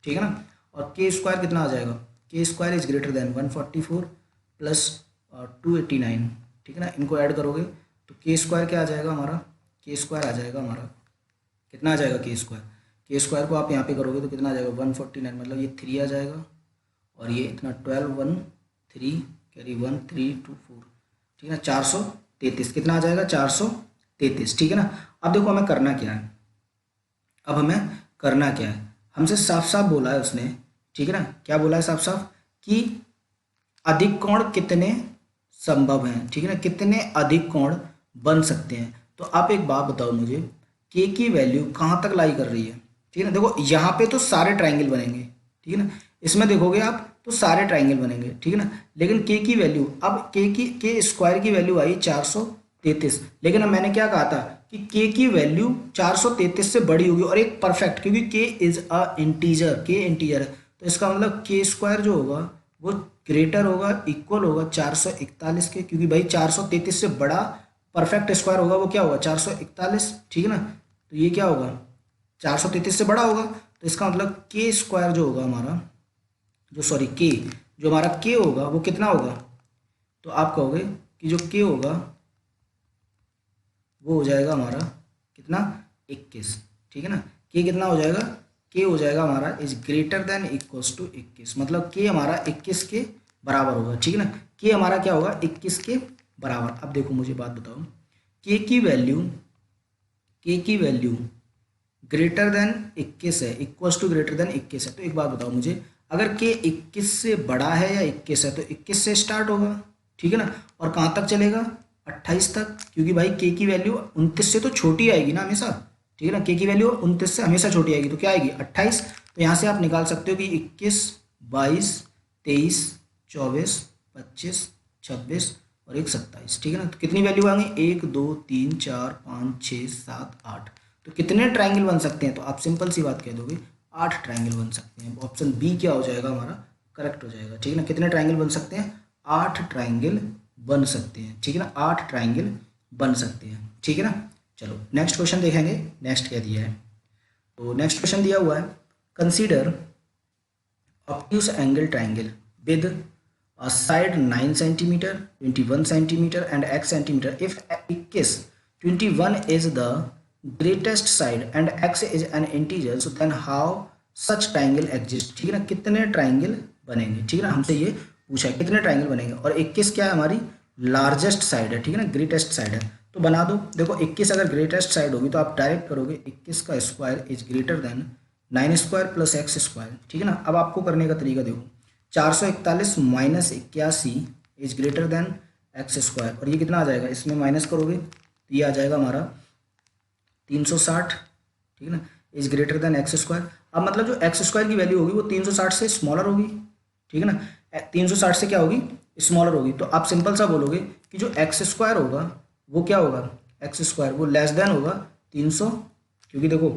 ठीक है ना, और के स्क्वायर कितना आ जाएगा, के square is greater then 144 plus 289, ठीक है ना, इनको ऐड करोगे तो के स्क्वायर क्या आ जाएगा हमारा, के स्क्वायर आ जाएगा हमारा कितना आ जाएगा के स्क्वायर, के स्क्वायर को आप यहाँ पे करोगे तो कितना आ जाएगा 149, मतलब ये 3 आ जाएगा, और ये इतना 12 1 3 कैरी 1 3 2 4, ठीक है ना, 433 कितना आ जाएगा 433, ठीक है ना। अब देखो हमें करना क्या है, अब हमें करना क्या है, हमसे साफ साफ बोला है उसने, ठीक है ना, क्या बोला है साफ साफ कि अधिक कोण कितने संभव हैं, ठीक है ना, कितने अधिक कोण बन सकते हैं। तो आप एक बात बताओ मुझे, के की वैल्यू कहाँ तक लाई कर रही है, ठीक है ना, देखो यहाँ पे तो सारे ट्राइंगल बनेंगे, ठीक है ना, इसमें देखोगे आप तो सारे ट्राइंगल बनेंगे, ठीक है ना, लेकिन के की वैल्यू, अब के स्क्वायर की वैल्यू आई 433, लेकिन अब मैंने क्या कहा था कि के की वैल्यू 433 से बड़ी होगी, और एक परफेक्ट, क्योंकि के इज अ इंटीजर, के इंटीजर है, तो इसका मतलब के स्क्वायर जो होगा वो ग्रेटर होगा, इक्वल होगा 441 के, क्योंकि भाई 433 से बड़ा परफेक्ट स्क्वायर होगा वो क्या होगा 441, ठीक है ना, तो ये क्या होगा 433 से बड़ा होगा, तो इसका मतलब के स्क्वायर जो होगा हमारा, जो सॉरी के जो हमारा के होगा वो कितना होगा, तो आप कहोगे कि जो के होगा वो हो जाएगा हमारा कितना 21, ठीक है ना, के कितना हो जाएगा, के हो जाएगा हमारा is greater than equals to 21, मतलब के हमारा 21 के बराबर होगा, ठीक है ना, के हमारा क्या होगा 21 के बराबर। अब देखो मुझे बात बताओ, के की वैल्यू ग्रेटर देन 21 है, इक्वल्स टू ग्रेटर देन 21 है, तो एक बात बताओ मुझे, अगर के 21 से बड़ा है या 21 है तो 21 से स्टार्ट होगा, ठीक है ना, और कहाँ तक चलेगा 28 तक, क्योंकि भाई के की वैल्यू 29 से तो छोटी आएगी ना हमेशा, ठीक है ना, के की वैल्यू 29 से हमेशा छोटी आएगी, तो क्या आएगी 28, तो यहाँ से आप निकाल सकते हो कि 21 22 23 24 25 26 और 1 27, ठीक है ना, तो कितनी वैल्यू आएंगी 1 2 3 4 5 6 7 8, तो कितने ट्राइंगल बन सकते हैं, तो आप सिंपल सी बात कह दोगे 8 ट्राइंगल बन सकते हैं, ऑप्शन बी क्या हो जाएगा हमारा करेक्ट हो जाएगा, ठीक है ना, कितने ट्राइंगल बन सकते हैं 8 ट्राइंगल बन सकते हैं, ठीक है ना, 8 ट्राइंगल बन सकते हैं, ठीक है ना। चलो नेक्स्ट क्वेश्चन देखेंगे, नेक्स्ट क्या दिया है, तो नेक्स्ट क्वेश्चन दिया हुआ है consider obtuse angle triangle with a side 9 centimeter 21 centimeter and x centimeter if x 21 is the greatest side and x is an integer so then how such triangle exist, ठीक है ना, कितने triangle बनेंगे, ठीक है ना, हमसे ये पूछा है कितने ट्राइंगल बनेंगे, और 21 क्या है हमारी लार्जेस्ट साइड है, ठीक है ना, ग्रेटेस्ट साइड है, तो बना दो, देखो 21 अगर ग्रेटेस्ट साइड होगी तो आप डायरेक्ट करोगे 21 का square is greater then 9 square plus x square, ठीक है ना। अब आपको करने का तरीका देखो, 441 minus 81 is greater then x square, और ये कितना आ जाएगा, इसमें माइनस करोगे तो ये आ जाएगा हमारा 360, ठीक है ना, is greater then x square. अब मतलब जो एक्स स्क्वायर की वैल्यू होगी वो 360 से स्मॉलर होगी, ठीक है ना, 360 से क्या होगी स्मॉलर होगी, तो आप सिंपल सा बोलोगे कि जो एक्स स्क्वायर होगा वो क्या होगा, एक्स स्क्वायर वो लेस देन होगा 300, क्योंकि देखो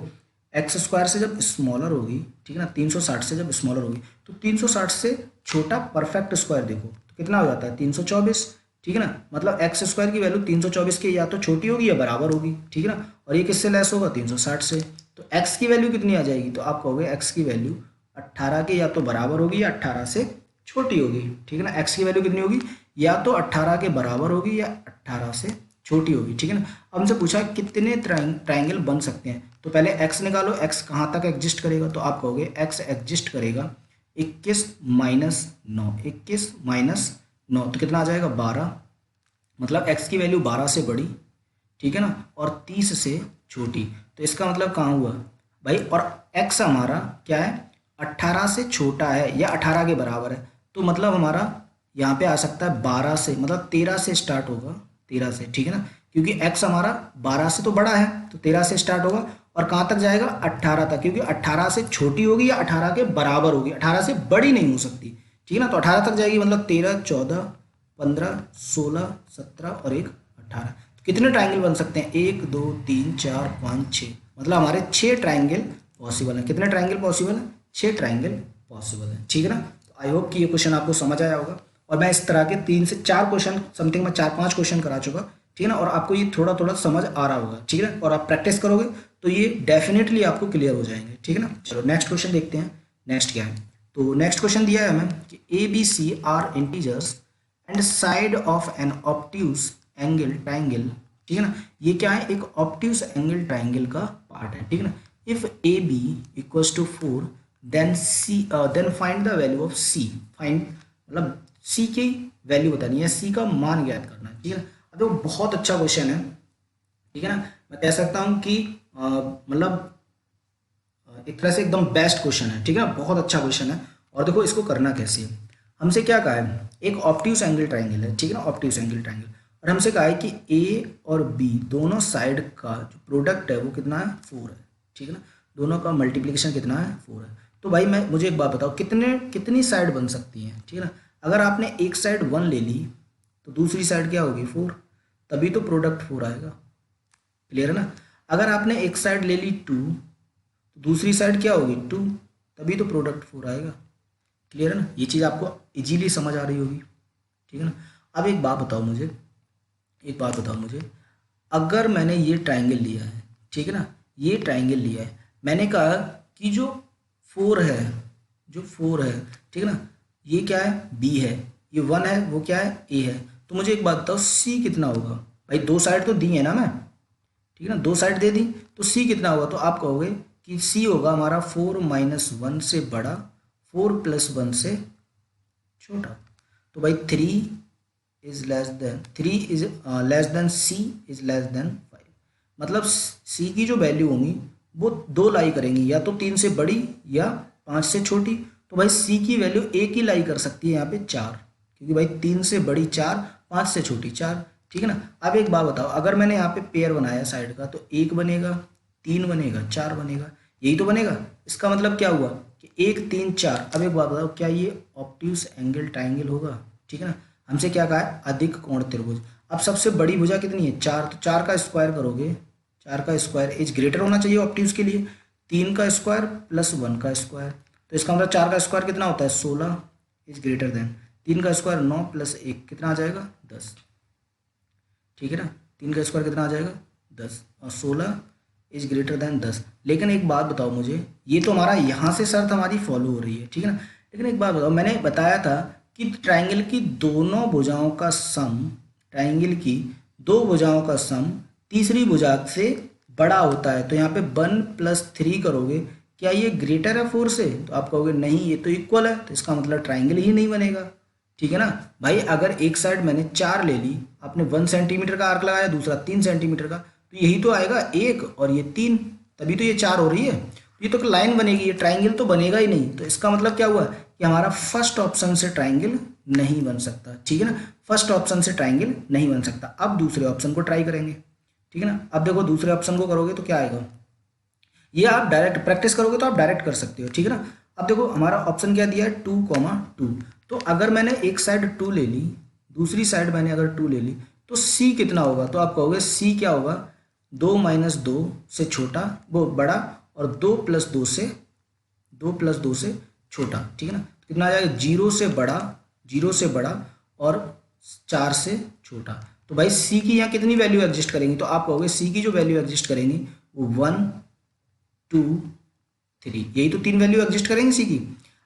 एक्स स्क्वायर से जब स्मॉलर होगी, ठीक है ना, 360 से जब स्मॉलर होगी तो 360 से छोटा परफेक्ट स्क्वायर देखो तो कितना हो जाता है 324, ठीक है ना। मतलब एक्स स्क्वायर की वैल्यू 324 के या तो छोटी होगी या बराबर होगी, ठीक है ना। और ये किससे लेस होगा 360 से, तो एक्स की वैल्यू कितनी आ जाएगी, तो आप कहोगे एक्स की वैल्यू 18 के या तो बराबर होगी या 18 से छोटी होगी, ठीक है ना। एक्स की वैल्यू कितनी होगी, या तो 18 के बराबर होगी या 18 से छोटी होगी, ठीक है ना। अब हमसे पूछा कितने ट्राइंगल बन सकते हैं, तो पहले x निकालो, x कहाँ तक एग्जिस्ट करेगा, तो आप कहोगे x एग्जिस्ट करेगा 21 माइनस 9, 21 माइनस 9 तो कितना आ जाएगा 12, मतलब x की वैल्यू 12 से बड़ी, ठीक है ना, और 30 से छोटी। तो इसका मतलब कहाँ हुआ भाई, और x हमारा क्या है 18 से छोटा है या 18 के बराबर है, तो मतलब हमारा यहाँ पे आ सकता है 12 से, मतलब 13 से स्टार्ट होगा, 13 से, ठीक है ना, क्योंकि x हमारा 12 से तो बड़ा है तो 13 से स्टार्ट होगा और कहाँ तक जाएगा 18 तक, क्योंकि 18 से छोटी होगी या 18 के बराबर होगी, 18 से बड़ी नहीं हो सकती, ठीक है ना। तो 18 तक जाएगी, मतलब 13, 14, 15, 16, 17 और एक 18। तो कितने ट्राइंगल बन सकते हैं, 1, 2, 3, 4, 5, 6, मतलब हमारे 6 ट्राइंगल पॉसिबल हैं। कितने ट्राइंगल पॉसिबल हैं, 6 ट्राइंगल पॉसिबल हैं, ठीक है ना। तो आई होप कि ये क्वेश्चन आपको समझ आया होगा, और मैं इस तरह के 3 से 4 क्वेश्चन समथिंग मैं 4-5 क्वेश्चन करा चुका, ठीक है ना, और आपको ये थोड़ा थोड़ा समझ आ रहा होगा, ठीक है ना, और आप प्रैक्टिस करोगे तो ये डेफिनेटली आपको क्लियर हो जाएंगे, ठीक है ना। चलो नेक्स्ट क्वेश्चन देखते हैं, नेक्स्ट क्या है। तो नेक्स्ट क्वेश्चन दिया है हमें कि A B C are integers and side of an obtuse angle triangle, ठीक है ना। ये क्या है, एक ऑब्ट्यूज एंगल ट्राइंगल का पार्ट है, ठीक है ना। If A B equals to 4 then C, then find the value of C, find मतलब सी की वैल्यू बतानी है, सी का मान ज्ञात करना है, ठीक है ना। अब वो बहुत अच्छा क्वेश्चन है, ठीक है ना, मैं कह सकता हूँ कि मतलब एक तरह से एकदम बेस्ट क्वेश्चन है, ठीक है ना, बहुत अच्छा क्वेश्चन है। और देखो इसको करना कैसे है, हमसे क्या कहा है, एक ऑब्ट्यूज एंगल ट्राइंगल है, ठीक है ना, ऑब्ट्यूज एंगल ट्राइंगल, और हमसे कहा है कि ए और बी दोनों साइड का जो प्रोडक्ट है वो कितना है 4 है, ठीक है ना, दोनों का मल्टीप्लिकेशन कितना है 4 है। तो भाई मैं मुझे एक बात बताओ, कितनी साइड बन सकती हैं, ठीक है ना। अगर आपने एक साइड 1 ले ली तो दूसरी साइड क्या होगी 4, तभी तो प्रोडक्ट 4 आएगा, क्लियर है ना। अगर आपने एक साइड ले ली 2 तो दूसरी साइड क्या होगी 2, तभी तो प्रोडक्ट 4 आएगा, क्लियर है ना। ये चीज़ आपको इजीली समझ आ रही होगी, ठीक है ना। अब एक बात बताओ मुझे, एक बात बताओ मुझे, अगर मैंने ये ट्राइंगल लिया है, ठीक है ना, ये ट्राइंगल लिया है, मैंने कहा कि जो 4 है, जो 4 है, ठीक है ना, ये क्या है बी है, ये 1 है, वो क्या है ए है, तो मुझे एक बात बताओ सी कितना होगा। भाई दो साइड तो दी है ना मैं, ठीक है ना, दो साइड दे दी, तो सी कितना होगा, तो आप कहोगे कि सी होगा हमारा 4-1 से बड़ा, 4+1 से छोटा। तो भाई 3 is less than, 3 is less than C is less than 5, मतलब सी की जो वैल्यू होंगी वो 2 लाई करेंगी, या तो 3 से बड़ी या 5 से छोटी। तो भाई सी की वैल्यू एक ही लाई कर सकती है यहाँ पे 4, क्योंकि भाई 3 से बड़ी 4, 5 से छोटी 4, ठीक है ना। अब एक बात बताओ, अगर मैंने यहाँ पे पेयर बनाया साइड का तो 1 बनेगा, 3 बनेगा, 4 बनेगा, यही तो बनेगा। इसका मतलब क्या हुआ कि 1, 3, 4। अब एक बात बताओ, क्या ये ऑब्ट्यूज एंगल ट्राइंगल होगा, ठीक है ना। हमसे क्या कहा है, अधिक कोण त्रिभुज। अब सबसे बड़ी भुजा कितनी है 4, तो 4 का स्क्वायर करोगे, 4 का स्क्वायर इज ग्रेटर होना चाहिए ऑब्ट्यूज के लिए, 3 का स्क्वायर प्लस 1 का स्क्वायर, तो इसका मतलब 4 का स्क्वायर कितना होता है 16 इज ग्रेटर देन 3 का स्क्वायर 9 प्लस 1 कितना आ जाएगा 10, ठीक है ना। 3 का स्क्वायर कितना आ जाएगा 10, और 16 इज ग्रेटर देन 10। लेकिन एक बात बताओ मुझे, ये तो हमारा यहाँ से शर्त हमारी फॉलो हो रही है, ठीक है ना, लेकिन एक बात बताओ, मैंने बताया था कि ट्राइंगल की दोनों भुजाओं का सम, ट्राइंगल की दो भुजाओं का सम तीसरी भुजा से बड़ा होता है। तो यहाँ पे 1+3 करोगे, क्या ये ग्रेटर है 4 से, तो आप कहोगे नहीं ये तो इक्वल है, तो इसका मतलब ट्राइंगल ही नहीं बनेगा, ठीक है ना। भाई अगर एक साइड मैंने 4 ले ली, आपने 1 सेंटीमीटर का आर्क लगाया, दूसरा 3 सेंटीमीटर का, तो यही तो आएगा 1 और ये 3, तभी तो ये 4 हो रही है, ये तो लाइन बनेगी, ये ट्राइंगल तो बनेगा ही नहीं। तो इसका मतलब क्या हुआ कि हमारा फर्स्ट ऑप्शन से ट्राइंगल नहीं बन सकता, ठीक है ना, फर्स्ट ऑप्शन से ट्राइंगल नहीं बन सकता। अब दूसरे ऑप्शन को ट्राई करेंगे, ठीक है ना। अब देखो दूसरे ऑप्शन को करोगे तो क्या आएगा, ये आप डायरेक्ट प्रैक्टिस करोगे तो आप डायरेक्ट कर सकते हो, ठीक है ना। अब देखो हमारा ऑप्शन क्या दिया है 2,2, तो अगर मैंने एक साइड 2 ले ली, दूसरी साइड मैंने अगर 2 ले ली, तो सी कितना होगा, तो आप कहोगे सी क्या होगा 2 - 2 से छोटा वो बड़ा, और 2 + 2 से छोटा, ठीक है ना। तो कितना आ जाएगा, 0 से बड़ा और 4 से छोटा। तो भाई सी की यहाँ कितनी वैल्यू एग्जिस्ट करेंगी, तो आप कहोगे सी की जो वैल्यू एग्जिस्ट करेंगी वो 1, 2, 3, यही तो 3 वैल्यू एग्जिस्ट करेंगी सी की।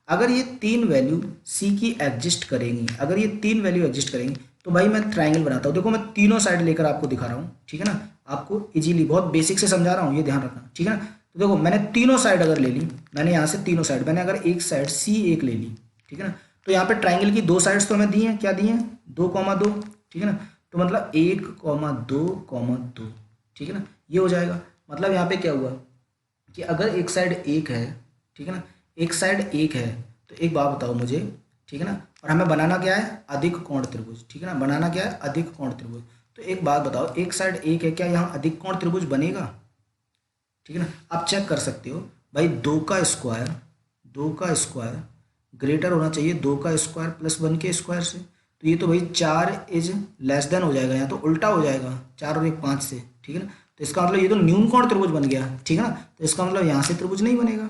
अगर ये 3 वैल्यू सी की एग्जिस्ट करेंगी, अगर ये 3 वैल्यू एग्जिस्ट करेंगी, तो भाई मैं ट्राइंगल बनाता हूँ। देखो मैं तीनों साइड लेकर आपको दिखा रहा हूँ, ठीक है ना। आपको इजीली बहुत बेसिक से समझा रहा हूँ, ये ध्यान रखना, ठीक है ना। तो देखो मैंने तीनों साइड अगर ले ली, मैंने यहाँ से तीनों साइड, मैंने अगर एक साइड C1 ले ली, ठीक है ना। तो यहाँ पे ट्राइंगल की 2 साइड्स तो हमें दी हैं, क्या दी हैं, 2, 2, ठीक है ना। तो मतलब 1, 2, 2, ठीक है ना, ये हो जाएगा। मतलब यहाँ पे क्या हुआ कि अगर एक साइड 1 है, ठीक है ना, एक साइड 1 है, तो एक बात बताओ मुझे, ठीक है ना। और हमें बनाना क्या है, अधिक कोण त्रिभुज, ठीक है ना, बनाना क्या है, अधिक कोण त्रिभुज। तो एक बात बताओ, एक साइड 1 है, क्या यहाँ अधिक कोण त्रिभुज बनेगा, ठीक है ना। आप चेक कर सकते हो भाई, 2 का स्क्वायर ग्रेटर होना चाहिए 2 का स्क्वायर प्लस 1 के स्क्वायर से। तो ये तो भाई 4 इज लेस देन हो जाएगा, यहाँ तो उल्टा हो जाएगा, 4 और 1 5 से, ठीक है ना। तो इसका मतलब ये तो न्यून कोण त्रिभुज बन गया, ठीक है ना। तो इसका मतलब यहाँ से त्रिभुज नहीं बनेगा,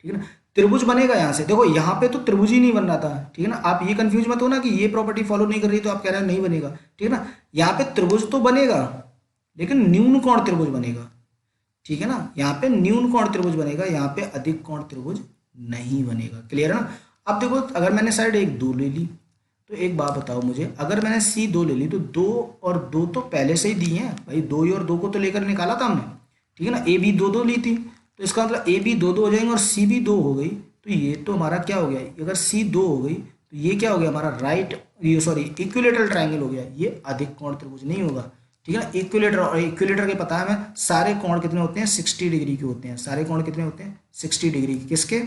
ठीक है ना। त्रिभुज बनेगा यहाँ से, देखो यहाँ पे तो त्रिभुज ही नहीं बन रहा था, ठीक है ना। आप ये कंफ्यूज मत हो ना कि ये प्रॉपर्टी फॉलो नहीं कर रही तो आप कह रहे हैं नहीं बनेगा, ठीक है ना। यहाँ पे त्रिभुज तो बनेगा लेकिन न्यून कोण त्रिभुज बनेगा, ठीक है ना। यहाँ पे न्यून कोण त्रिभुज बनेगा, यहाँ पे अधिक कोण त्रिभुज नहीं बनेगा, क्लियर है ना। अब देखो अगर मैंने साइड 1, 2 ले ली, तो एक बात बताओ मुझे, अगर मैंने C2 ले ली तो 2 और 2 तो पहले से ही दी हैं भाई, 2 और 2 को तो लेकर निकाला था हमने, ठीक है ना। AB 2, 2 ली थी, तो इसका मतलब AB 2, 2 हो जाएंगे और C भी 2 हो गई। तो ये तो हमारा क्या हो गया, अगर C 2 हो गई तो ये क्या हो गया हमारा ये सॉरी इक्विलेटरल ट्राइंगल हो गया, ये अधिक कोण त्रिभुज नहीं होगा, ठीक है ना। इक्विलेटर, और इक्विलेटर के पता है हमें सारे कोण कितने होते हैं, 60 डिग्री के होते हैं। सारे कोण कितने होते हैं, 60 डिग्री के, किसके,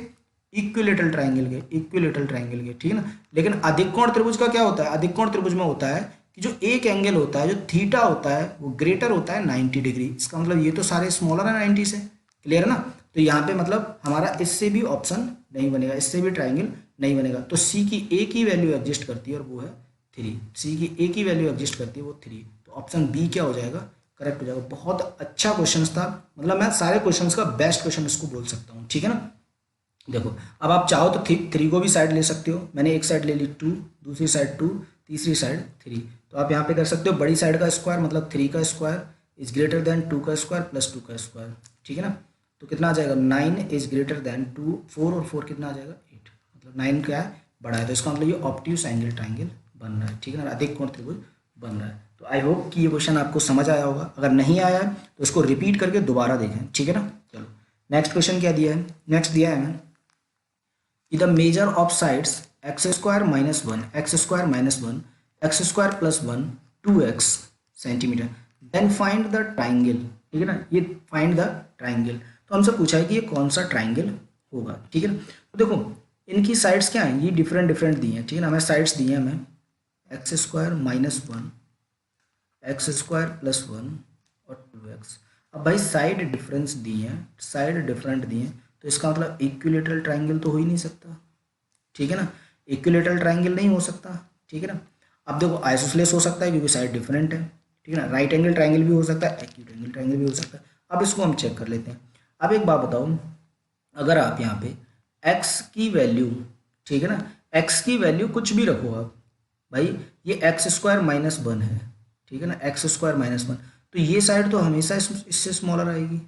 इक्विलेटरल ट्राइंगल के, इक्विलेटरल ट्राइंगल के, ठीक है ना। लेकिन अधिक कोण त्रिभुज का क्या होता है, अधिक कोण त्रिभुज में होता है कि जो एक एंगल होता है, जो थीटा होता है, वो ग्रेटर होता है 90 डिग्री। इसका मतलब ये तो सारे स्मॉलर है 90 से, क्लियर है ना। तो यहाँ पे मतलब हमारा इससे भी ऑप्शन नहीं बनेगा, इससे भी ट्राइंगल नहीं बनेगा। तो सी की एक ही वैल्यू एग्जिस्ट करती है और वो है 3, सी की एक ही वैल्यू एग्जिस्ट करती है वो 3। तो ऑप्शन बी क्या हो जाएगा, करेक्ट हो जाएगा। बहुत अच्छा क्वेश्चन था, मतलब मैं सारे क्वेश्चन का बेस्ट क्वेश्चन इसको बोल सकता हूँ, ठीक है ना। देखो अब आप चाहो तो 3 को भी साइड ले सकते हो, मैंने एक साइड ले ली 2, दूसरी साइड 2, तीसरी साइड 3। तो आप यहाँ पे कर सकते हो बड़ी साइड का स्क्वायर, मतलब 3 का स्क्वायर इज ग्रेटर देन 2 का स्क्वायर प्लस 2 का स्क्वायर, ठीक है ना। तो कितना आ जाएगा, 9 इज ग्रेटर देन 2, 4 और 4 कितना आ जाएगा, 8। मतलब 9 क्या है, बड़ा है, तो इसका मतलब ये ऑब्ट्यूज एंगल ट्राइंगल बन रहा है, ठीक है ना, अधिक कोण त्रिभुज बन रहा है। तो आई होप कि ये क्वेश्चन आपको समझ आया होगा, अगर नहीं आया है तो इसको रिपीट करके दोबारा देखें, ठीक है ना। चलो नेक्स्ट क्वेश्चन क्या दिया है, नेक्स्ट दिया है हमें the measure of sides x square minus 1, x square minus 1, x square plus 1, 2x centimetre, then find the triangle, ठीक है ना। ये फाइंड द ट्राइंगल, तो हमसे पूछा है कि ये कौन सा ट्राइंगल होगा, ठीक है ना। तो देखो इनकी साइड्स क्या हैं, ये डिफरेंट डिफरेंट दी हैं, ठीक है ना। हमें साइड्स दी हैं हमें x square minus 1, x square plus 1 और 2x। अब भाई साइड डिफरेंस दी हैं, साइड डिफरेंट दी हैं, तो इसका मतलब इक्विलेटरल ट्राइंगल तो हो ही नहीं सकता, ठीक है ना। इक्विलेटरल ट्राइंगल नहीं हो सकता, ठीक है ना। अब देखो आइसोसेलेस हो सकता है क्योंकि साइड डिफरेंट है, ठीक है ना। राइट एंगल ट्राइंगल भी हो सकता है, एक्यूट एंगल ट्राइंगल भी हो सकता है। अब इसको हम चेक कर लेते हैं। अब एक बात बताओ, अगर आप यहाँ पे x की वैल्यू, ठीक है ना, x की वैल्यू कुछ भी रखो आप, भाई ये एक्स स्क्वायर माइनस 1 है, ठीक है ना, एक्स स्क्वायर माइनस 1, तो ये साइड तो हमेशा इससे स्मॉलर आएगी,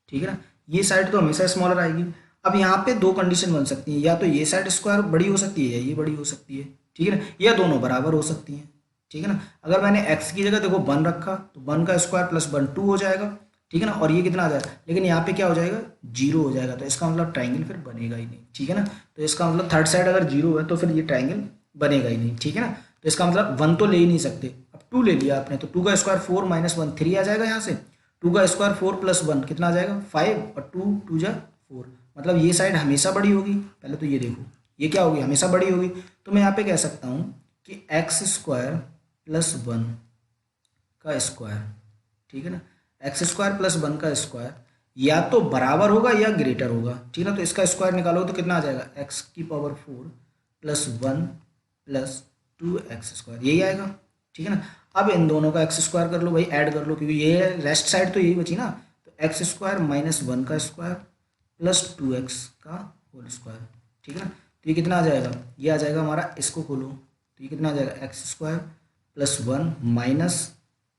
ठीक है ना, ये साइड तो हमेशा स्मॉलर आएगी। अब यहाँ पे दो कंडीशन बन सकती है, या तो ये साइड स्क्वायर बड़ी हो सकती है या ये बड़ी हो सकती है, ठीक है ना, या दोनों बराबर हो सकती हैं, ठीक है ना। अगर मैंने x की जगह देखो 1 रखा तो 1 का स्क्वायर प्लस 1 2 हो जाएगा, ठीक है ना, और ये कितना आ जाएगा, लेकिन यहाँ पे क्या हो जाएगा, 0 हो जाएगा। तो इसका मतलब ट्राइंगल फिर बनेगा ही नहीं, ठीक है ना। तो इसका मतलब थर्ड साइड अगर 0 है तो फिर ये ट्राइंगल बनेगा ही नहीं, ठीक है ना। तो इसका मतलब 1 तो ले ही नहीं सकते। अब 2 ले लिया आपने तो 2 का स्क्वायर 4 माइनस 1 3 आ जाएगा यहाँ से, 2 का स्क्वायर 4 प्लस 1 कितना आ जाएगा 5, और 2 2 जा 4, मतलब ये साइड हमेशा बड़ी होगी। पहले तो ये देखो ये क्या होगी, हमेशा बड़ी होगी। तो मैं यहाँ पे कह सकता हूँ कि एक्स स्क्वायर प्लस 1 का स्क्वायर, ठीक है ना, एक्स स्क्वायर प्लस 1 का स्क्वायर या तो बराबर होगा या ग्रेटर होगा, ठीक है ना। तो इसका स्क्वायर निकालोगे तो कितना आ जाएगा, एक्स की power 4 plus 1 plus 2x square, यही आएगा, ठीक है ना। अब इन दोनों का एक्स स्क्वायर कर लो भाई, ऐड कर लो, क्योंकि ये रेस्ट साइड तो यही बची ना। तो एक्स स्क्वायर माइनस 1 का स्क्वायर प्लस 2x का होल स्क्वायर, ठीक है ना। तो ये कितना आ जाएगा, ये आ जाएगा हमारा, इसको खोलो तो ये कितना आ जाएगा, x square plus 1 minus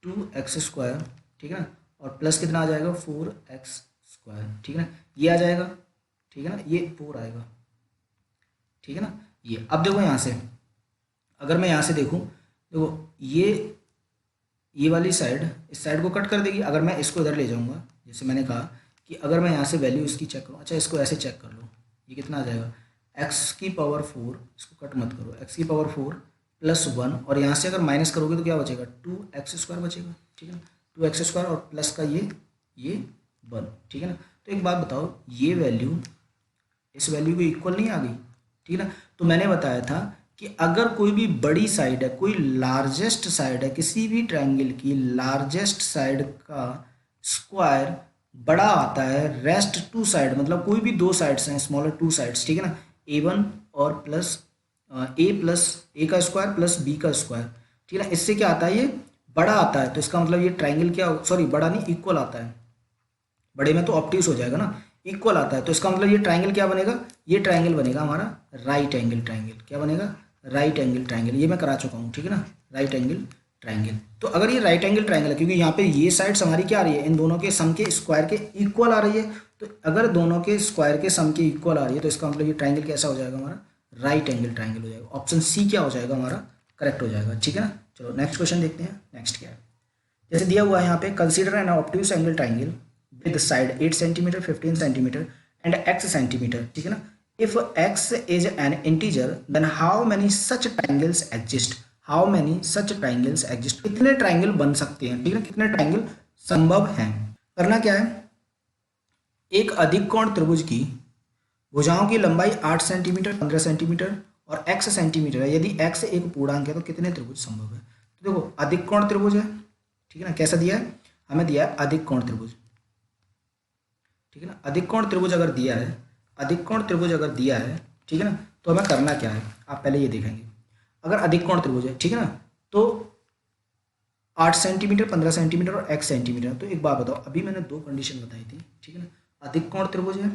2x square, ठीक है ना, और प्लस कितना आ जाएगा 4x स्क्वायर, ठीक है ना, ये आ जाएगा, ठीक है ना, ये 4 आएगा, ठीक है ना। ये अब देखो यहाँ से, अगर मैं यहाँ से देखूँ, देखो ये वाली साइड इस साइड को कट कर देगी। अगर मैं इसको इधर ले जाऊँगा, जैसे मैंने कहा कि अगर मैं यहाँ से वैल्यू इसकी चेक करूँ, अच्छा इसको ऐसे चेक कर लो, ये कितना आ जाएगा, एक्स की पावर 4, इसको कट मत करो, एक्स की पावर 4 प्लस 1, और यहाँ से अगर माइनस करोगे तो क्या बचेगा, 2x स्क्वायर बचेगा, ठीक है ना, 2x स्क्वायर और प्लस का ये 1, ठीक है ना। तो एक बात बताओ, ये वैल्यू इस वैल्यू के इक्वल नहीं आ गई, ठीक है ना। तो मैंने बताया था कि अगर कोई भी बड़ी साइड है, कोई लार्जेस्ट साइड है, किसी भी ट्रायंगल की लार्जेस्ट साइड का स्क्वायर बड़ा आता है रेस्ट टू साइड, मतलब कोई भी दो साइड्स हैं, स्मॉलर टू साइड्स, ठीक है ना, a1 और प्लस ए का स्क्वायर प्लस बी का स्क्वायर, ठीक है ना, इससे क्या आता है, ये बड़ा आता है। तो इसका मतलब ये ट्रायंगल क्या, सॉरी बड़ा नहीं, इक्वल आता है, बड़े में तो ऑब्ट्यूज हो जाएगा ना, इक्वल आता है। तो इसका मतलब ये ट्रायंगल क्या बनेगा, ये ट्रायंगल बनेगा हमारा राइट एंगल ट्रायंगल, क्या बनेगा, राइट एंगल ट्रायंगल, ये मैं करा चुका हूँ, ठीक है ना, राइट एंगल ट्रायंगल। तो अगर ये राइट एंगल ट्रायंगल है, क्योंकि यहाँ पे ये साइड्स हमारी क्या आ रही है, इन दोनों के सम के स्क्वायर के इक्वल आ रही है, तो अगर दोनों के स्क्वायर के सम के इक्वल आ रही है तो इसका मतलब ये ट्रायंगल कैसा हो जाएगा, हमारा राइट एंगल ट्रायंगल हो जाएगा। ऑप्शन सी क्या हो जाएगा हमारा, करेक्ट हो जाएगा, ठीक है ना। चलो नेक्स्ट क्वेश्चन देखते हैं, नेक्स्ट क्या है। जैसे दिया हुआ है यहाँ पे, consider an obtuse angle triangle with side 8 centimetre 15 centimetre and x centimetre, ठीक है ना। If x is an integer then how many such triangles exist, how many such triangles exist, कितने ट्रायंगल बन सकते हैं, ठीक है ना, कितने ट्रायंगल संभव हैं। करना क्या है, एक अधिक कोण त्रिभुज की भुजाओं की लंबाई 8 सेंटीमीटर 15 सेंटीमीटर और x सेंटीमीटर है, यदि x एक पूर्णांक है तो कितने त्रिभुज संभव है। तो देखो अधिक कोण त्रिभुज है, ठीक है ना, कैसा दिया है, हमें दिया है अधिक कोण त्रिभुज, ठीक है ना। अधिक कोण त्रिभुज अगर दिया है, अधिक कोण त्रिभुज अगर दिया है, ठीक है ना, तो हमें करना क्या है, आप पहले ये देखेंगे। अगर अधिक कोण त्रिभुज है, ठीक है ना, तो 8 सेंटीमीटर 15 सेंटीमीटर और x सेंटीमीटर। तो एक बात बताओ, अभी मैंने दो कंडीशन बताई थी, ठीक है ना, अधिक कोण त्रिभुज है,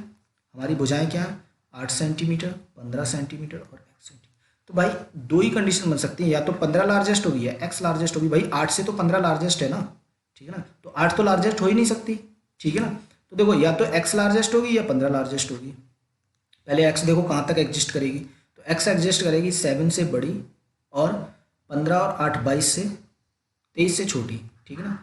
हमारी भुजाएं क्या है, 8 सेंटीमीटर 15 सेंटीमीटर और x सेंटीमीटर। तो भाई दो ही कंडीशन बन सकती है, या तो 15 लार्जेस्ट होगी या x लार्जेस्ट होगी। भाई 8 से तो 15 लार्जेस्ट है ना, ठीक है ना, तो 8 तो लार्जेस्ट हो ही नहीं सकती, ठीक है ना। तो देखो या तो x लार्जेस्ट होगी या 15 लार्जेस्ट होगी। पहले x देखो कहाँ तक एग्जिस्ट करेगी, तो x एग्जिस्ट करेगी 7 से बड़ी और 15 और 8 22 से 23 से छोटी, ठीक है ना।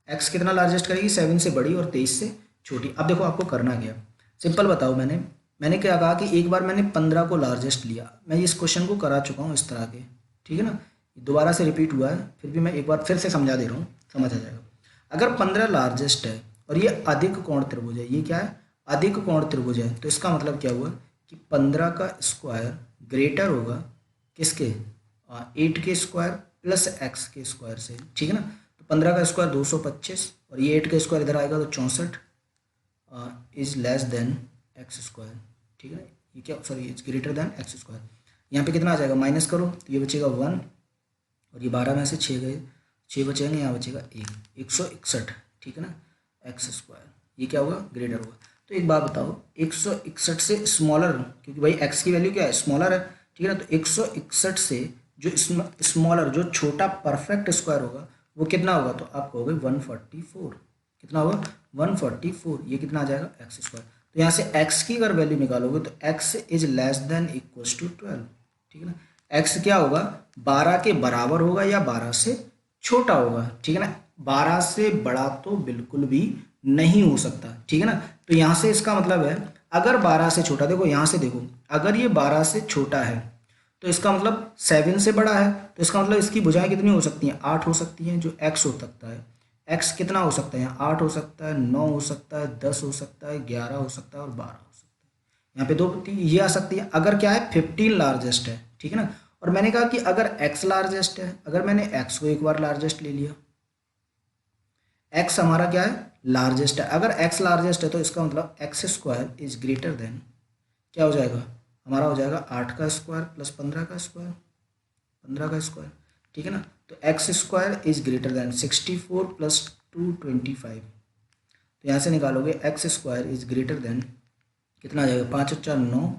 x कितना लार्जेस्ट करेगी, 7 से बड़ी और 23 से छोटी। अब देखो आपको करना क्या, सिंपल बताओ, मैंने क्या कहा कि एक बार मैंने 15 को लार्जेस्ट लिया, मैं इस क्वेश्चन को करा चुका हूँ इस तरह के, ठीक है ना, दोबारा से रिपीट हुआ है, फिर भी मैं एक बार फिर से समझा दे रहा हूँ, समझ आ जाएगा। अगर 15 लार्जेस्ट है और ये अधिक कोण त्रिभुज है, ये क्या है, अधिक कोण त्रिभुज है, तो इसका मतलब क्या हुआ कि 15 का स्क्वायर ग्रेटर होगा किसके, 8 के स्क्वायर प्लस x के स्क्वायर से, ठीक है ना। तो 15 का स्क्वायर 225 और ये 8 का स्क्वायर इधर आएगा तो 64 is less then x square, ठीक है ना, ये क्या, sorry is greater then x square. यहाँ पे कितना आ जाएगा, माइनस करो तो ये बचेगा 1 और ये 12 में से 6 गए, 6 बचेंगे, यहाँ बचेगा 161, ठीक है ना, एक्स स्क्वायर, ये क्या होगा, ग्रेटर होगा। तो एक बात बताओ, 161 से स्मॉलर, क्योंकि भाई x की वैल्यू क्या है, स्मॉलर है, ठीक है ना, तो 161 से जो स्मॉलर जो छोटा परफेक्ट स्क्वायर होगा वो कितना होगा, तो आप कहोगे 144, कितना होगा 144, ये कितना आ जाएगा एक्स स्क्वायर। तो यहाँ से x की अगर वैल्यू निकालोगे तो x is less than equals to 12, ठीक है ना, x क्या होगा, 12 के बराबर होगा या 12 से छोटा होगा, ठीक है ना, 12 से बड़ा तो बिल्कुल भी नहीं हो सकता, ठीक है ना। तो यहाँ से इसका मतलब है अगर 12 से छोटा, देखो यहाँ से देखो, अगर ये 12 से छोटा है तो इसका मतलब 7 से बड़ा है, तो इसका मतलब इसकी भुजाएं कितनी हो सकती हैं, 8 हो सकती हैं, जो x हो सकता है, x कितना हो सकता है, 8 हो सकता है, 9 हो सकता है, 10 हो सकता है, 11 हो सकता है और 12 हो सकता है। यहाँ पे दो ये आ सकती है, अगर क्या है 15 लार्जेस्ट है, ठीक है ना। और मैंने कहा कि अगर x लार्जेस्ट है, अगर मैंने x को एक बार लार्जेस्ट ले लिया, x हमारा क्या है, लार्जेस्ट है, अगर x लार्जेस्ट है तो इसका मतलब x square is greater then, क्या हो जाएगा, हमारा हो जाएगा 8 का स्क्वायर प्लस 15 का स्क्वायर, 15 का स्क्वायर, ठीक है ना। तो x square is greater then 64 plus 225, तो यहाँ से निकालोगे x square is greater then, कितना आ जाएगा, 5 और 4 9,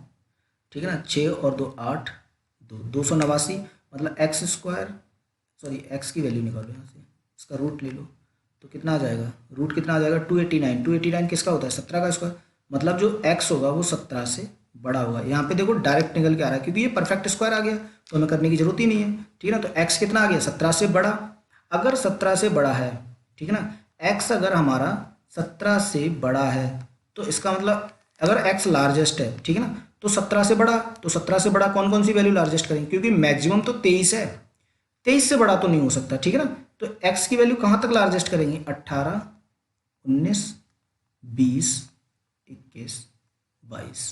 ठीक है ना, 6 और 2 8, 289, मतलब एक्स स्क्वायर, सॉरी एक्स की वैल्यू निकालो यहाँ से, इसका रूट ले लो, तो कितना आ जाएगा, रूट कितना आ जाएगा 289। 289 किसका होता है, 17 का स्क्वायर, मतलब जो एक्स होगा वो 17 से बड़ा होगा। यहाँ पे देखो डायरेक्ट निकल के आ रहा है क्योंकि ये परफेक्ट स्क्वायर आ गया, तो हमें करने की जरूरत ही नहीं है, ठीक है ना। तो एक्स कितना आ गया, 17 से बड़ा। अगर 17 से बड़ा है, ठीक है ना, एक्स अगर हमारा 17 से बड़ा है तो इसका मतलब अगर एक्स लार्जेस्ट है, ठीक है ना, तो 17 से बड़ा, तो 17 से बड़ा कौन कौन सी वैल्यू लार्जेस्ट करेंगे, क्योंकि मैक्सिमम तो 23 है, 23 से बड़ा तो नहीं हो सकता, ठीक है ना। तो एक्स की वैल्यू कहाँ तक लार्जेस्ट करेंगे, 18 19 20 21 22,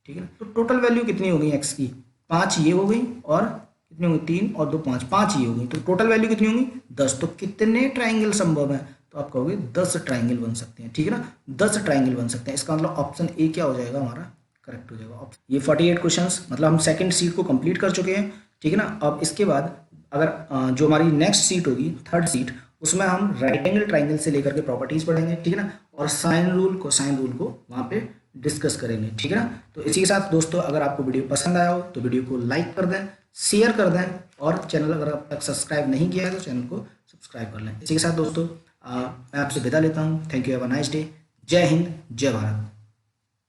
ठीक है ना। तो टोटल वैल्यू कितनी हो गई एक्स की, 5 ये हो गई और कितनी हो गई, 3 और 2 5, 5 ये हो गई, तो टोटल वैल्यू कितनी होगी 10। तो कितने ट्राइंगल संभव है, तो आप कहोगे 10 ट्राइंगल बन सकते हैं, ठीक है ना, 10 ट्राइंगल बन सकते हैं। इसका मतलब ऑप्शन ए क्या हो जाएगा हमारा, करेक्ट हो जाएगा। ये 48 क्वेश्चंस मतलब हम सेकंड सीट को कंप्लीट कर चुके हैं, ठीक है ना। अब इसके बाद अगर जो हमारी नेक्स्ट सीट होगी, थर्ड सीट, उसमें हम राइट एंगल ट्राइंगल से लेकर के प्रॉपर्टीज पढ़ेंगे, ठीक है ना, और साइन रूल को वहाँ पे डिस्कस करेंगे, ठीक है ना। तो इसी के साथ दोस्तों, अगर आपको वीडियो पसंद आया हो तो वीडियो को लाइक कर दें, शेयर कर दें, और चैनल अगर अब तक सब्सक्राइब नहीं किया है तो चैनल को सब्सक्राइब कर लें। इसी के साथ दोस्तों मैं आपसे विदा लेता हूँ। Thank you, have a nice day. जय हिंद, जय भारत।